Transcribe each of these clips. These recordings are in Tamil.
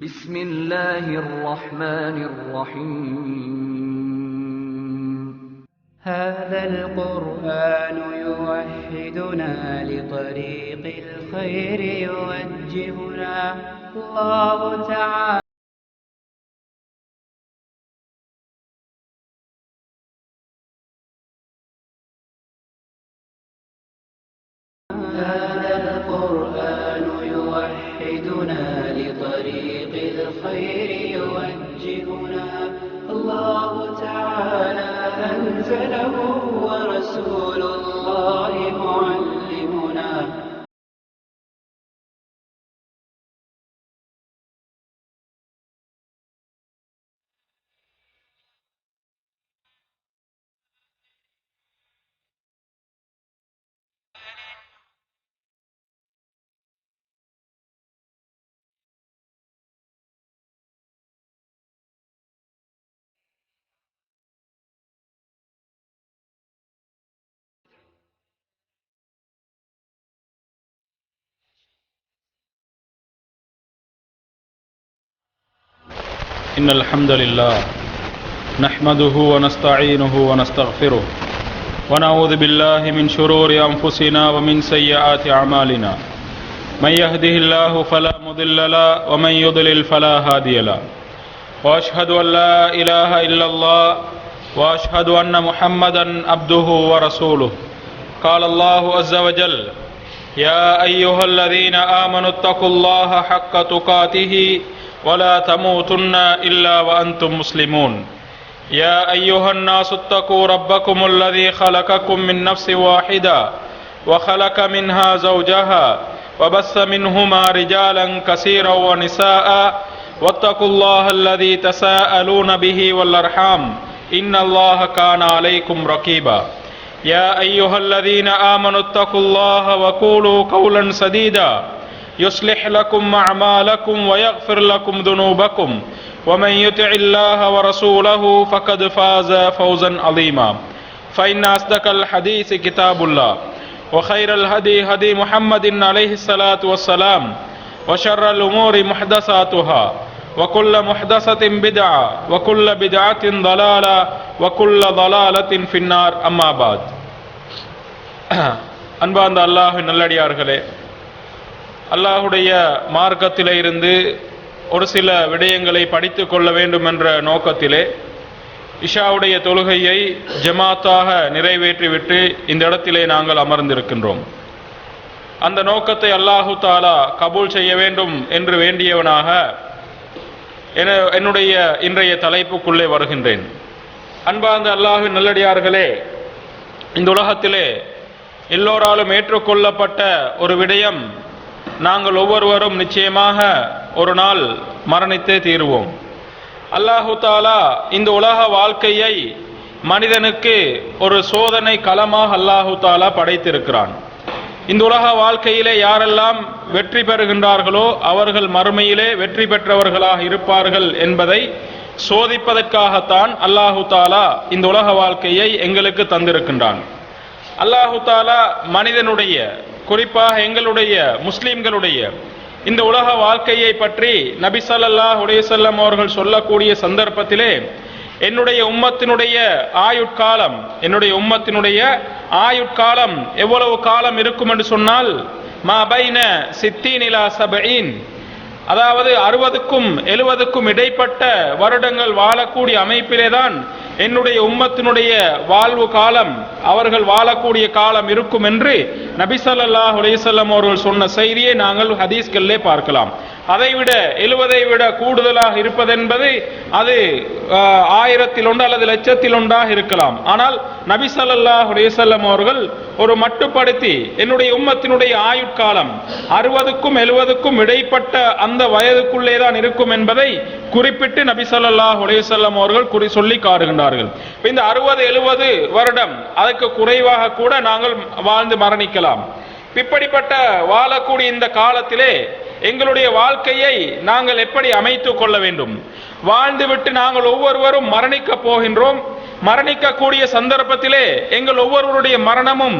بسم الله الرحمن الرحيم هذا القرآن يوحدنا لطريق الخير يوجهنا الله تعالى هذا القرآن يوحدنا لطريق الخير يوجهنا الله تعالى أنزله ورسول الله معلمنا إن الحمد لله نحمده ونستعينه ونستغفره ونعوذ بالله من شرور أنفسنا ومن سيئات أعمالنا من يهده الله فلا مضل له ومن يضلل فلا هادي له وأشهد أن لا إله إلا الله وأشهد أن محمدا عبده ورسوله قال الله عز وجل يا أيها الذين آمنوا اتقوا الله حق تقاته ولا تموتن إلا وأنتم مسلمون يا أيها الناس اتقوا ربكم الذي خلقكم من نفس واحدة وخلق منها زوجها وبث منهما رجالا كثيرا ونساء واتقوا الله الذي تساءلون به والأرحام إن الله كان عليكم رقيبا يا أيها الذين آمنوا اتقوا الله وقولوا قولا سديدا يصلح لكم أعمالكم ويغفر لكم ذنوبكم ومن يطع الله ورسوله فقد فاز فوزا عظيما فإن أصدق الحديث كتاب الله وخير الهدي هدي محمد عليه الصلاة والسلام وشر الأمور محدثاتها وكل محدثة بدعة وكل بدعة ضلالة وكل ضلالة في النار أما بعد அன்பார்ந்த அல்லாஹ்வின் நல்லடியார்களே, அல்லாஹுடைய மார்க்கத்திலே இருந்து ஒரு சில விடயங்களை படித்து கொள்ள வேண்டும் என்ற நோக்கத்திலே இஷாவுடைய தொழுகையை ஜமாத்தாக நிறைவேற்றிவிட்டு இந்த இடத்திலே நாங்கள் அமர்ந்திருக்கின்றோம். அந்த நோக்கத்தை அல்லாஹு தாலா கபூல் செய்ய வேண்டும் என்று வேண்டியவனாக என்னுடைய இன்றைய தலைப்புக்குள்ளே வருகின்றேன். அன்பார்ந்த அல்லாஹ்வின் நல்லடியார்களே, இந்த உலகத்திலே எல்லோராலும் ஏற்றுக்கொள்ளப்பட்ட ஒரு விடயம், நாங்கள் ஒவ்வொருவரும் நிச்சயமாக ஒரு நாள் மரணித்தே தீருவோம். அல்லாஹு தாலா இந்த உலக வாழ்க்கையை மனிதனுக்கு ஒரு சோதனை களமாக அல்லாஹு தாலா படைத்திருக்கிறான். இந்த உலக வாழ்க்கையிலே யாரெல்லாம் வெற்றி பெறுகின்றார்களோ அவர்கள் மறுமையிலே வெற்றி பெற்றவர்களாக இருப்பார்கள் என்பதை சோதிப்பதற்காகத்தான் அல்லாஹு தாலா இந்த உலக வாழ்க்கையை எங்களுக்கு தந்திருக்கின்றான். அல்லாஹு தாலா மனிதனுடைய, குறிப்பாக எங்களுடைய முஸ்லிம்களுடைய இந்த உலக வாழ்க்கையை பற்றி நபி ஸல்லல்லாஹு அலைஹி வஸல்லம் அவர்கள் சொல்லக்கூடிய சந்தர்ப்பத்திலே என்னுடைய உம்மத்தினுடைய ஆயுட்காலம் எவ்வளவு காலம் இருக்கும் என்று சொன்னால் மா பைன 60 இலா 70, அதாவது 60க்கும் 70க்கும் இடைப்பட்ட வருடங்கள் வாழக்கூடிய அமைப்பிலே தான் என்னுடைய உம்மத்தினுடைய வாழ்வு காலம், அவர்கள் வாழக்கூடிய காலம் இருக்கும் என்று நபி ஸல்லல்லாஹு அலைஹி வஸல்லம் அவர்கள் சொன்ன செய்தியை நாங்கள் ஹதீஸ்களிலே பார்க்கலாம். அதைவிட 70ஐ விட கூடுதலாக இருப்பதென்பது அது 1000ல் ஒன்று அல்லது 1,00,000 இருக்கலாம். ஆனால் நபி ஸல்லல்லாஹு அலைஹி வஸல்லம் அவர்கள் ஒரு மட்டுப்படுத்தி என்னுடைய உம்மத்தினுடைய ஆயுட்காலம் 60க்கும் 70க்கும் இடைப்பட்ட அந்த வயதுக்குள்ளே தான் இருக்கும் என்பதை குறிப்பிட்டு நபி ஸல்லல்லாஹு அலைஹி வஸல்லம் அவர்கள் சொல்லி காட்டுகின்றார்கள். இந்த 60-70 வருடம், அதற்கு குறைவாக கூட நாங்கள் வாழ்ந்து மரணிக்கலாம். இப்படிப்பட்ட வாழக்கூடிய இந்த காலத்திலே எங்களுடைய வாழ்க்கையை நாங்கள் எப்படி அமைத்துக் கொள்ள வேண்டும்? வாழ்ந்துவிட்டு நாங்கள் ஒவ்வொருவரும் மரணிக்க போகின்றோம். மரணிக்கக்கூடிய சந்தர்ப்பத்திலே எங்கள் ஒவ்வொருவருடைய மரணமும்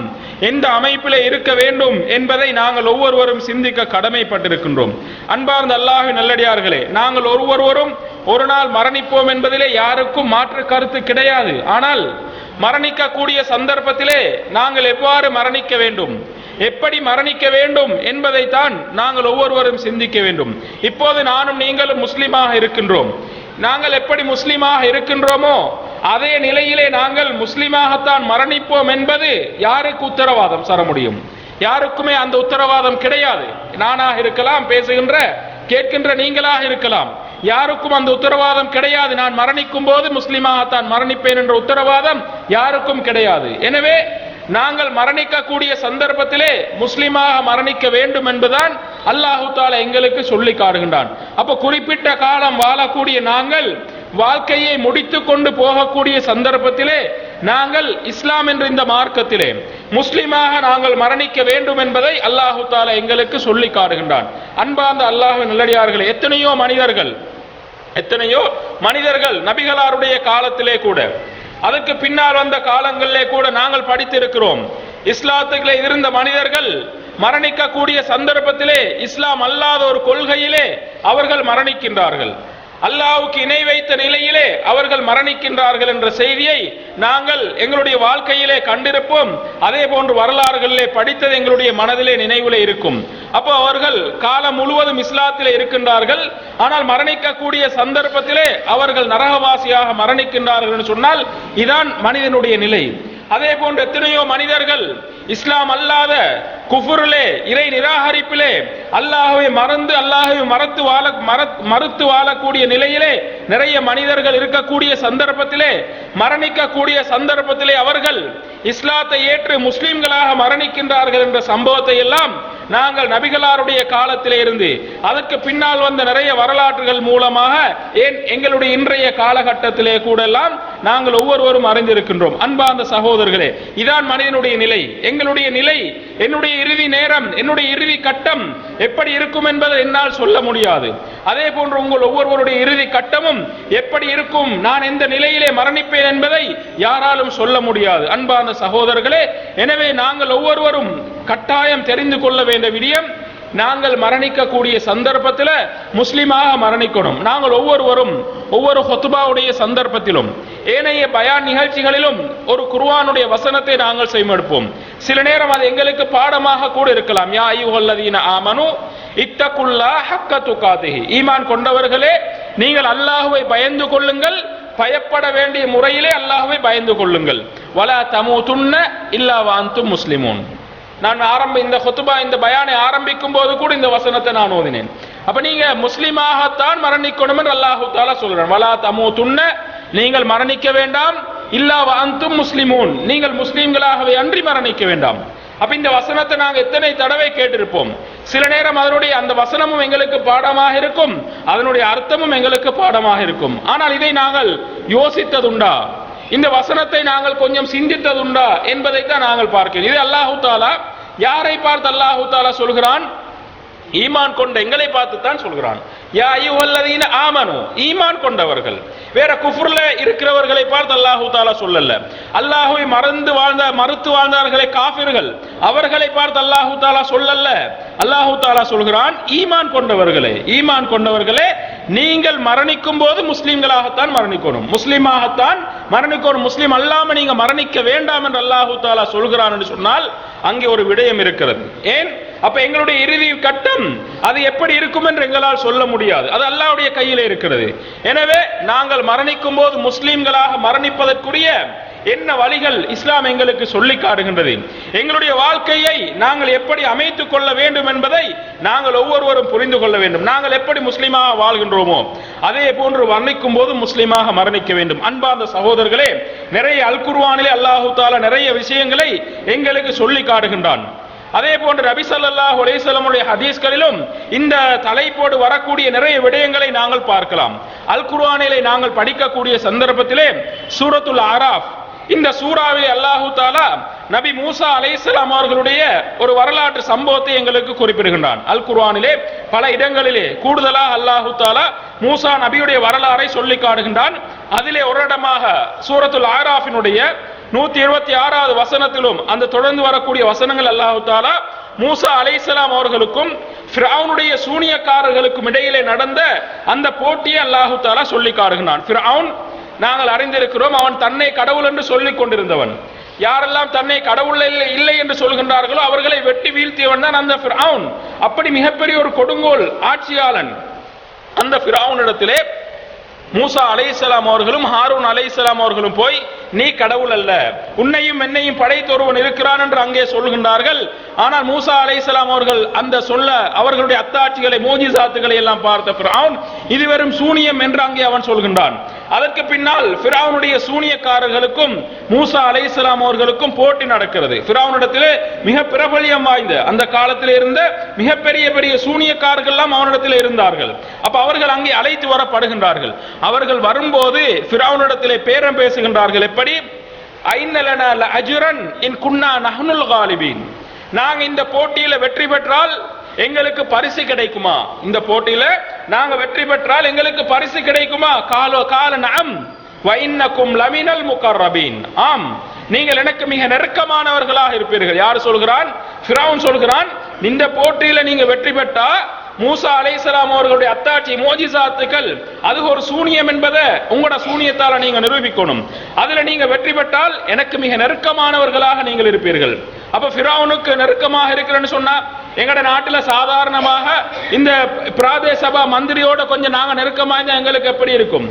எந்த அமைப்பிலே இருக்க வேண்டும் என்பதை நாங்கள் ஒவ்வொருவரும் சிந்திக்க கடமைப்பட்டிருக்கின்றோம். அன்பார்ந்த அல்லாஹ்வின் நல்லடியார்களே, நாங்கள் ஒவ்வொருவரும் ஒரு நாள் மரணிப்போம் என்பதிலே யாருக்கும் மாற்று கருத்து கிடையாது. ஆனால் மரணிக்கக்கூடிய சந்தர்ப்பத்திலே நாங்கள் எவ்வாறு மரணிக்க வேண்டும், எப்படி மரணிக்க வேண்டும் என்பதைத்தான் நாங்கள் ஒவ்வொருவரும் சிந்திக்க வேண்டும். இப்போது நானும் நீங்களும் முஸ்லிமாக இருக்கின்றோம். நாங்கள் எப்படி முஸ்லிமாக இருக்கின்றோமோ அதே நிலையிலே நாங்கள் முஸ்லிமாகத்தான் மரணிப்போம் என்பது யாருக்கு உத்தரவாதம் தர முடியும்? யாருக்குமே அந்த உத்தரவாதம் கிடையாது. நானாக இருக்கலாம், பேசுகின்ற கேட்கின்ற நீங்களாக இருக்கலாம், யாருக்கும் அந்த உத்தரவாதம் கிடையாது. நான் மரணிக்கும் போது முஸ்லிமாகத்தான் மரணிப்பேன் என்ற உத்தரவாதம் யாருக்கும் கிடையாது. எனவே நாங்கள் மரணிக்கக்கூடிய சந்தர்ப்பத்திலே முஸ்லிமாக மரணிக்க வேண்டும் என்பதுதான் அல்லாஹு தஆலா எங்களுக்கு சொல்லி காட்டுகின்றான். அப்ப குறிப்பிட்ட காலம் வாழக்கூடிய நாங்கள் வாழ்க்கையை முடித்துக் கொண்டு போகக்கூடிய சந்தர்ப்பத்திலே நாங்கள் இஸ்லாம் என்ற இந்த மார்க்கத்திலே முஸ்லிமாக நாங்கள் மரணிக்க வேண்டும் என்பதை அல்லாஹு தஆலா எங்களுக்கு சொல்லி காட்டுகின்றான். அன்பார்ந்த அல்லாஹ்வின் நல்லடியார்களே, எத்தனையோ மனிதர்கள் நபிகளாருடைய காலத்திலே கூட, அதற்கு பின்னால் வந்த காலங்களிலே கூட நாங்கள் படித்திருக்கிறோம். இஸ்லாத்துக்குள்ளே இருந்த மனிதர்கள் மரணிக்கக்கூடிய சந்தர்ப்பத்திலே இஸ்லாம் அல்லாத ஒரு கொள்கையிலே அவர்கள் மரணிக்கின்றார்கள். அல்லாஹ்வுக்கு இணை வைத்த நிலையிலே அவர்கள் மரணிக்கின்றார்கள் என்ற செய்தியை நாங்கள் எங்களுடைய வாழ்க்கையிலே கண்டிருப்போம். அதே போன்று வரலாறுகளிலே படித்தது எங்களுடைய மனதிலே நினைவிலே இருக்கும். அப்போ அவர்கள் காலம் முழுவதும் இஸ்லாத்திலே இருக்கின்றார்கள், ஆனால் மரணிக்கக்கூடிய சந்தர்ப்பத்திலே அவர்கள் நரகவாசியாக மரணிக்கின்றார்கள் என்று சொன்னால் இதான் மனிதனுடைய நிலை. அதே போன்று எத்தனையோ மனிதர்கள் இஸ்லாம் அல்லாத குஃபுரிலே, இறை நிராகரிப்பிலே அல்லாஹ்வை மறந்து அல்லாஹ்வை மறுத்து வாழக்கூடிய நிலையிலே நிறைய மனிதர்கள் இருக்கக்கூடிய சந்தர்ப்பத்திலே மரணிக்கக்கூடிய சந்தர்ப்பத்திலே அவர்கள் இஸ்லாத்தை ஏற்று முஸ்லிம்களாக மரணிக்கின்றார்கள் என்ற சம்பவத்தை எல்லாம் நாங்கள் நபிகளாருடைய காலத்திலே இருந்து அதற்கு பின்னால் வந்த நிறைய வரலாற்றுகள் மூலமாக ஏன் எங்களுடைய இன்றைய காலகட்டத்திலே கூட எல்லாம் நாங்கள் ஒவ்வொருவரும் அறிந்திருக்கின்றோம். அன்பார்ந்த சகோதரர்களே, இதான் மனிதனுடைய நிலை. எங்களுடைய நிலை, என்னுடைய இறுதி நேரம், என்னுடைய இறுதி கட்டம் எப்படி இருக்கும் என்பதை என்னால் சொல்ல முடியாது. அதே போன்று உங்கள் ஒவ்வொருவருடைய இறுதி கட்டமும் எப்படி இருக்கும், நான் எந்த நிலையிலே மரணிப்பேன் என்பதை யாராலும் சொல்ல முடியாது. அன்பார்ந்த சகோதரர்களே, எனவே நாங்கள் ஒவ்வொருவரும் கட்டாயம் தெரிந்து கொள்ள வேண்டிய விடயம், நாங்கள் மரணிக்கக்கூடிய சந்தர்ப்பத்தில் முஸ்லிமாக மரணிக்கணும். நாங்கள் ஒவ்வொருவரும் ஒவ்வொரு ஹுத்பாவுடைய சந்தர்ப்பத்திலும் ஏனைய பயான் நிகழ்ச்சிகளிலும் ஒரு குர்ஆனுடைய வசனத்தை நாங்கள் செய்மெடுப்போம். சில நேரம் அது எங்களுக்கு பாடமாக கூட இருக்கலாம். யா அய்யுஹல்லதீன ஆமனு இத்தகுல்லாஹ ஹக்க துகாதிஹி, ஈமான் கொண்டவர்களே நீங்கள் அல்லாஹ்வை பயந்து கொள்ளுங்கள், பயப்பட வேண்டிய முறையிலே அல்லாஹ்வை பயந்து கொள்ளுங்கள். வலா தமூதுன்ன இல்லா வ அன்தும் முஸ்லிமூன். நான் இந்த ஹுத்பா, இந்த பயானை ஆரம்பிக்கும் போது கூட இந்த வசனத்தை நான் ஓதினேன். அப்ப நீங்க முஸ்லிமாகத்தான் மரணிக்கணும் என்று அல்லாஹு தஆலா சொல்றான். வலா தமூதுன்ன, நீங்கள் மரணிக்க வேண்டாம், இல்லா வ அன்தும் முஸ்லிமூன், நீங்கள் முஸ்லிம்களாகவே அன்றி மரணிக்க வேண்டாம். அப்ப இந்த வசனத்தை நாங்க எத்தனை தடவை கேட்டிருப்போம். சில நேரம் அதனுடைய அந்த வசனமும் எங்களுக்கு பாடமாக இருக்கும், அதனுடைய அர்த்தமும் எங்களுக்கு பாடமாக இருக்கும். ஆனால் இதை நாங்கள் யோசித்ததுண்டா, இந்த வசனத்தை நாங்கள் கொஞ்சம் சிந்தித்ததுண்டா என்பதைத்தான் நாங்கள் பார்க்கிறோம். இது அல்லாஹு தஆலா யாரை பார்த்து அல்லாஹு தஆலா சொல்கிறான்? ஈமான் கொண்ட எங்களை பார்த்து தான் சொல்கிறான். யா அய்யுஹல்லதீன ஆமனு, ஈமான் கொண்டவர்கள். வேற குஃப்ர்ல இருக்கிறவர்களை பார்த்து அல்லாஹு தஆலா சொல்லல. அல்லாஹ்வை மறுத்து வாழ்ந்தார்களே காஃபிர்கள், அவர்களை பார்த்து அல்லாஹு தஆலா சொல்லல. அல்லாஹு தஆலா சொல்கிறான் ஈமான் கொண்டவர்களே, ஈமான் கொண்டவர்களே நீங்கள் மரணிக்கும் போது முஸ்லிம்களாகத்தான் மரணிக்கணும், முஸ்லிமாகத்தான் மரணிக்கணும், முஸ்லிம் அல்லாம நீங்க மரணிக்க வேண்டாம் என்று அல்லாஹு தஆலா சொல்கிறான் என்று சொன்னால் அங்கே ஒரு விடயம் இருக்கிறது. ஏன்? அப்ப எங்களுடைய இறுதி கட்டம் அது எப்படி இருக்கும் என்று எங்களால் சொல்ல முடியாது, அது அல்லாஹ்வுடைய கையிலே இருக்கிறது. எனவே நாங்கள் மரணிக்கும் போது முஸ்லிம்களாக மரணிப்பதற்குரிய என்ன வழிகள் இஸ்லாம் எங்களுக்கு சொல்லி காட்டுகின்றது, எங்களுடைய வாழ்க்கையை நாங்கள் எப்படி அமைத்துக் கொள்ள வேண்டும் என்பதை நாங்கள் ஒவ்வொருவரும் புரிந்து கொள்ள வேண்டும். நாங்கள் எப்படி முஸ்லிமாக வாழ்கின்றோமோ அதே போன்று மரணிக்கும் போது முஸ்லிமாக மரணிக்க வேண்டும். அன்பார்ந்த சகோதரர்களே, நிறைய அல் குர்ஆனிலே அல்லாஹு தஆலா நிறைய விஷயங்களை எங்களுக்கு சொல்லி காட்டுகின்றான். அதே போன்று நபி ஸல்லல்லாஹு அலைஹி வஸல்லம் உடைய ஹதீஸ்களிலும் இந்த தலைப்போடு வரக்கூடிய நிறைய விடயங்களை நாங்கள் பார்க்கலாம். அல் குர்ஆனிலே நாங்கள் படிக்கக்கூடிய சந்தர்ப்பத்திலே சூரத்துல் ஆராஃப், இந்த சூறாவிலே அல்லாஹு தஆலா நபி மூசா அலைஹிஸ்ஸலாம் அவர்களுடைய ஒரு வரலாற்று சம்பவத்தை எங்களுக்கு குறிப்பிடுகின்றான். அல் குர்ஆனிலே பல இடங்களிலே கூடுதலாக அல்லாஹு தஆலா மூசா நபியுடைய வரலாறை சொல்லி காட்டுகின்றான். அதிலே ஒரு இடமாக சூரத்துல் ஆராஃபினுடைய 126வது வசனத்திலும் அந்த தொடர்ந்து வரக்கூடிய வசனங்கள் அல்லாஹ் தஆலா மூசா அலைஹிஸ்ஸலாம் அவர்களுக்கும் ஃபிரௌனுடைய சூனியக்காரர்களுக்கும் இடையிலே நடந்த அந்த போட்டியை அல்லாஹ் தஆலா சொல்லி காட்டுகிறான். ஃபிரௌன் நாங்கள் அறிந்திருக்கிறோம், அவன் தன்னை கடவுள் என்று சொல்லிக் கொண்டிருந்தவன். யாரெல்லாம் தன்னை கடவுள் இல்லை என்று சொல்கின்றார்களோ அவர்களை வெட்டி வீழ்த்தியவன் தான் அந்த ஃபிரௌன். அப்படி மிகப்பெரிய ஒரு கொடுங்கோல் ஆட்சியாளன். அந்த ஃபிரௌனிடத்திலே மூசா அலைஹிஸ்ஸலாம் அவர்களும் ஹாரூன் அலைஹிஸ்ஸலாம் அவர்களும் போய், நீ கடவுள் அல்ல, உன்னையும் என்னையும் படைத்தொருவன் இருக்கிறான் என்று அங்கே சொல்கின்றார்கள். ஆனால் மூசா அலைஹிஸ்ஸலாம் அவர்கள் அந்த சொல்ல அவர்களுடைய அத்தாட்சிகளை மோஜிசாத்துகளை எல்லாம் பார்த்த ஃபிரௌன் இது வெறும் சூனியம் என்று அங்கே அவன் சொல்கின்றான். அதற்கு பின்னால் ஃபிரௌனுடைய சூனியக்காரர்களுக்கும் மூசா அலைஹிஸ்ஸலாம் அவர்களுக்கும் போட்டி நடக்கிறது. ஃபிரௌனிடத்திலே மிக பிரபல்யம் வாய்ந்த அந்த காலத்தில் இருந்த மிகப்பெரிய பெரிய சூனியக்காரர்கள் எல்லாம் அவனிடத்தில் இருந்தார்கள். அப்ப அவர்கள் அங்கே அழைத்து வரப்படுகின்றார்கள். அவர்கள் வரும்போது ஃபிரௌனிடத்திலே பேரம் பேசுகின்றார்கள். எப்படி? ஐன்னலனா லஅஜ்ரன் இன் குன்னா நஹ்னுல் காலிபீன், நாங்க இந்த போட்டியில வெற்றி பெற்றால் எங்களுக்கு பரிசு கிடைக்குமா? இந்த போட்டியில நாங்க வெற்றி பெற்றால் எங்களுக்கு பரிசு கிடைக்குமா? கால நஅம் வ இன்னக்கும் லமினல் முகர்ரபீன், ஆம், நீங்கள் எனக்கு மிக நெருக்கமானவர்களாக இருப்பீர்கள். யார் சொல்கிறான்? ஃபிரௌன் சொல்கிறான். இந்த போட்டியில நீங்க வெற்றி பெற்றா மூசா அலைஹிஸ்ஸலாம் அவர்களுடைய அத்தாட்சி மோஜிசாத்துக்கள் அது ஒரு சூனியம் என்பதை உங்களோட சூனியத்தால நீங்க நிரூபிக்கணும். அதுல நீங்க வெற்றி பெற்றால் எனக்கு மிக நெருக்கமானவர்களாக நீங்கள் இருப்பீர்கள். அப்ப ஃபிரௌனுக்கு நெருக்கமாக இருக்கிறேன்னு சொன்னா எங்கட நாட்டுல சாதாரணமாக இந்த பிராதேச சபா மந்திரியோட கொஞ்சம் நாங்க நெருக்கமா இருந்தா எங்களுக்கு எப்படி இருக்கும்?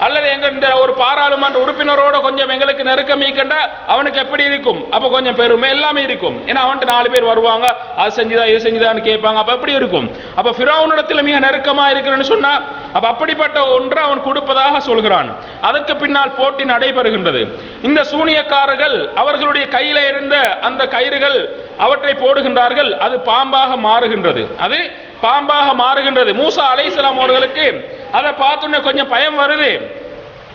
அல்லது எங்க இந்த ஒரு பாராளுமன்ற உறுப்பினரோட கொஞ்சம் எங்களுக்கு நெருக்கம் ஈக்கண்டா அவனுக்கு எப்படி இருக்கும்? அப்ப கொஞ்சம் பெருமை எல்லாமே இருக்கும். ஏன்னா அவன்ட்டு 4 பேர் வருவாங்க, அது செஞ்சுதா இது செஞ்சுதான்னு கேட்பாங்க. அப்ப எப்படி இருக்கும்? அப்ப ஃபிரௌனிடத்துல மிக நெருக்கமா இருக்கிறேன்னு சொன்னா அப்ப அப்படிப்பட்ட ஒன்று அவன் கொடுப்பதாக சொல்கிறான். அதற்கு பின்னால் போட்டி நடைபெறுகின்றது. இந்த சூனியக்காரர்கள் அவர்களுடைய கையில இருந்த அந்த கயிறுகள் அவற்றை போடுகின்றார்கள். அது பாம்பாக மாறுகின்றது. அது பாம்பாக மாறுகின்றது. மூசா அலைஹிஸ்ஸலாம் அவர்களுக்கு அதை பார்த்தோன்னே கொஞ்சம் பயம் வருது.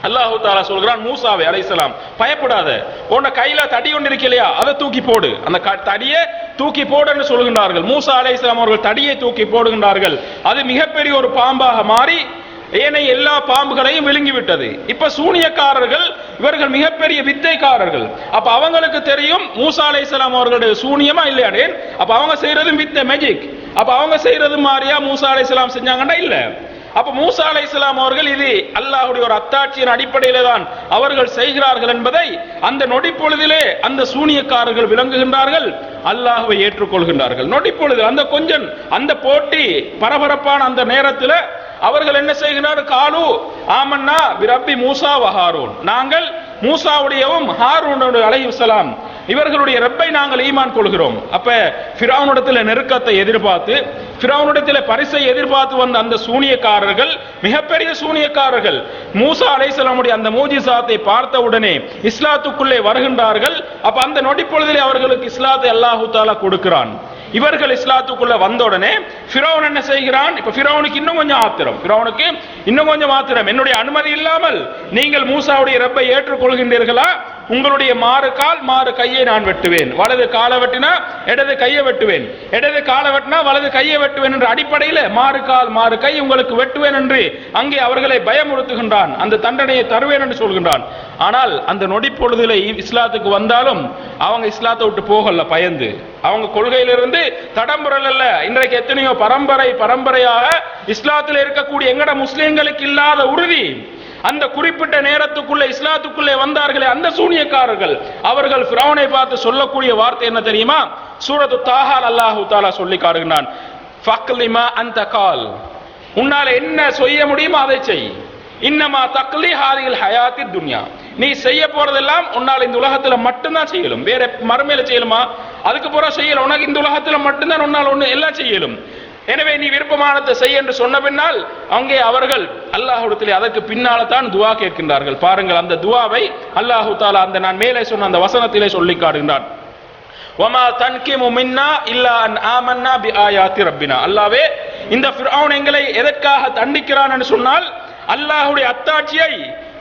அல்லாஹ் தஆலா சொல்கிறான், மூசாவே அலைஹிஸ்ஸலாம், பயப்படாத, உன்ன கையில தடி ஒன்று இருக்கு இல்லையா, அதை தூக்கி போடு, அந்த தடியை தூக்கி போடு என்று சொல்கின்றார்கள். மூசா அலைஹிஸ்ஸலாம் அவர்கள் தடியை தூக்கி போடுகின்றார்கள். அது மிகப்பெரிய ஒரு பாம்பாக மாறி ஏனைய எல்லா பாம்புகளையும் விழுங்கிவிட்டது. இப்ப சூனியக்காரர்கள் இவர்கள் மிகப்பெரிய வித்தைக்காரர்கள். அப்ப அவங்களுக்கு தெரியும் மூசா அலைஹிஸ்ஸலாம் அவர்களுடைய சூனியமா இல்லையாடே. அப்ப அவங்க செய்யறது வித்தை, மேஜிக். அப்ப அவங்க செய்யறது மாதிரியா மூசா அலைஹிஸ்ஸலாம் செஞ்சாங்கன்னா இல்ல. அப்ப மூசா அலைஹிஸ்ஸலாம் அவர்கள் இது அல்லாஹ்வுடைய ஒரு அத்தாட்சியின் அடிப்படையிலே தான் அவர்கள் செய்கிறார்கள் என்பதை அந்த நொடி பொழுதிலே அந்த சூனியக்காரர்கள் விளங்குகின்றார்கள், அல்லாஹ்வை ஏற்றுக்கொள்கின்றார்கள். நொடி பொழுது அந்த கொஞ்சம் அந்த போட்டி பரபரப்பான அந்த நேரத்தில் அவர்கள் என்ன செய்கிறார்கள்? காலு ஆமன்னா பிரப்பி மூசா வ ஹாரூன், நாங்கள் மூசாவுடையவும் ஹாரூனுடைய அலைஹிஸ்ஸலாம் இவர்களுடைய ரப்பை நாங்கள் ஈமான் கொள்கிறோம். அப்ப ஃபிரௌனிடத்தில் நெருக்கத்தை எதிர்பார்த்து ஃபிரௌனிடத்தில் பரிசை எதிர்பார்த்து வந்த அந்த சூனியக்காரர்கள் மிகப்பெரிய சூனியக்காரர்கள் மூசா அலைஹிஸ்ஸலாமுடைய அந்த மோஜிசாத்தை பார்த்த உடனே இஸ்லாத்துக்குள்ளே வருகின்றார்கள். அப்ப அந்த நொடி பொழுதிலே அவர்களுக்கு இஸ்லாத்தை அல்லாஹ் தஆலா கொடுக்கிறான். இவர்கள் இஸ்லாத்துக்குள்ள வந்த உடனே ஃபிரௌன் என்ன செய்கிறான்? இப்ப ஃபிரௌனுக்கு இன்னும் கொஞ்சம் ஆத்திரம், என்னுடைய அனுமதி இல்லாமல் நீங்கள் மூசாவுடைய ரப்பை ஏற்றுக்கொள்கின்றீர்களா? உங்களுடைய மாறு கால் மாறு கையை நான் வெட்டுவேன், வலது காலை வெட்டினா இடது கையை வெட்டுவேன், இடது காலை வெட்டினா வலது கையை வெட்டுவேன் என்ற அடிப்படையில் மாறு கால் மாறு கை உங்களுக்கு வெட்டுவேன் என்று அங்கே அவர்களை பயமுறுத்துகின்றான். அந்த தண்டனையை தருவேன் என்று சொல்கின்றான். ஆனால் அந்த நொடி பொழுதிலே இஸ்லாத்துக்கு வந்தாலும் அவங்க இஸ்லாத்தை விட்டு போகல, பயந்து அவங்க கொள்கையிலிருந்து தடம்புரல் அல்ல. இன்றைக்கு எத்தனையோ பரம்பரையாக இஸ்லாத்தில் இருக்கக்கூடிய எங்கட முஸ்லிம்களுக்கு இல்லாத உறுதி அந்த குறிப்பிட்ட நேரத்துக்குள்ள இஸ்லாத்துக்குள்ளே வந்தார்களே அந்த சூனியக்காரர்கள், அவர்கள் ஃபிரௌனை பார்த்து சொல்லக்கூடிய வார்த்தை என்ன தெரியுமா? சூரத்து தாஹா அல்லாஹ் தஆலா சொல்லி காட்டுகிறான், ஃபக்லிமா அன்த கால், உன்னால என்ன செய்ய முடியுமோ அதை செய். இன்னமா தக்லி ஹாதில் ஹயாத்தி துன்யா, நீ செய்ய போறதெல்லாம் உன்னால் இந்த உலகத்துல மட்டும்தான் செய்யலும், வேற மறுமையில செய்யலுமா? அதுக்கு போற செய்யல, உனக்கு இந்த உலகத்துல மட்டும்தான் உன்னால் ஒண்ணு எல்லாம் செய்யலும். எனவே நீ விருப்பமானதை செய் என்று சொன்ன பின்னால் அங்கே அவர்கள் அல்லாஹ்விடத்திலே அதற்கு பின்னால தான் துஆ கேட்கின்றார்கள். பாருங்கள், அந்த துஆவை அல்லாஹ் தஆலா அந்த நான் மேலே சொன்ன அந்த வசனத்திலே சொல்லி காட்டுகின்றான். வமா தன்கிமு மின்னா இல்லா அன் ஆமன்னா பிஆயாத்தி ரப்பினா, அல்லாஹ்வே இந்த ஃபிரௌன் எங்களை எதற்காக தண்டிக்கிறான் என்று சொன்னால் அல்லாஹ்வுடைய அத்தாட்சியை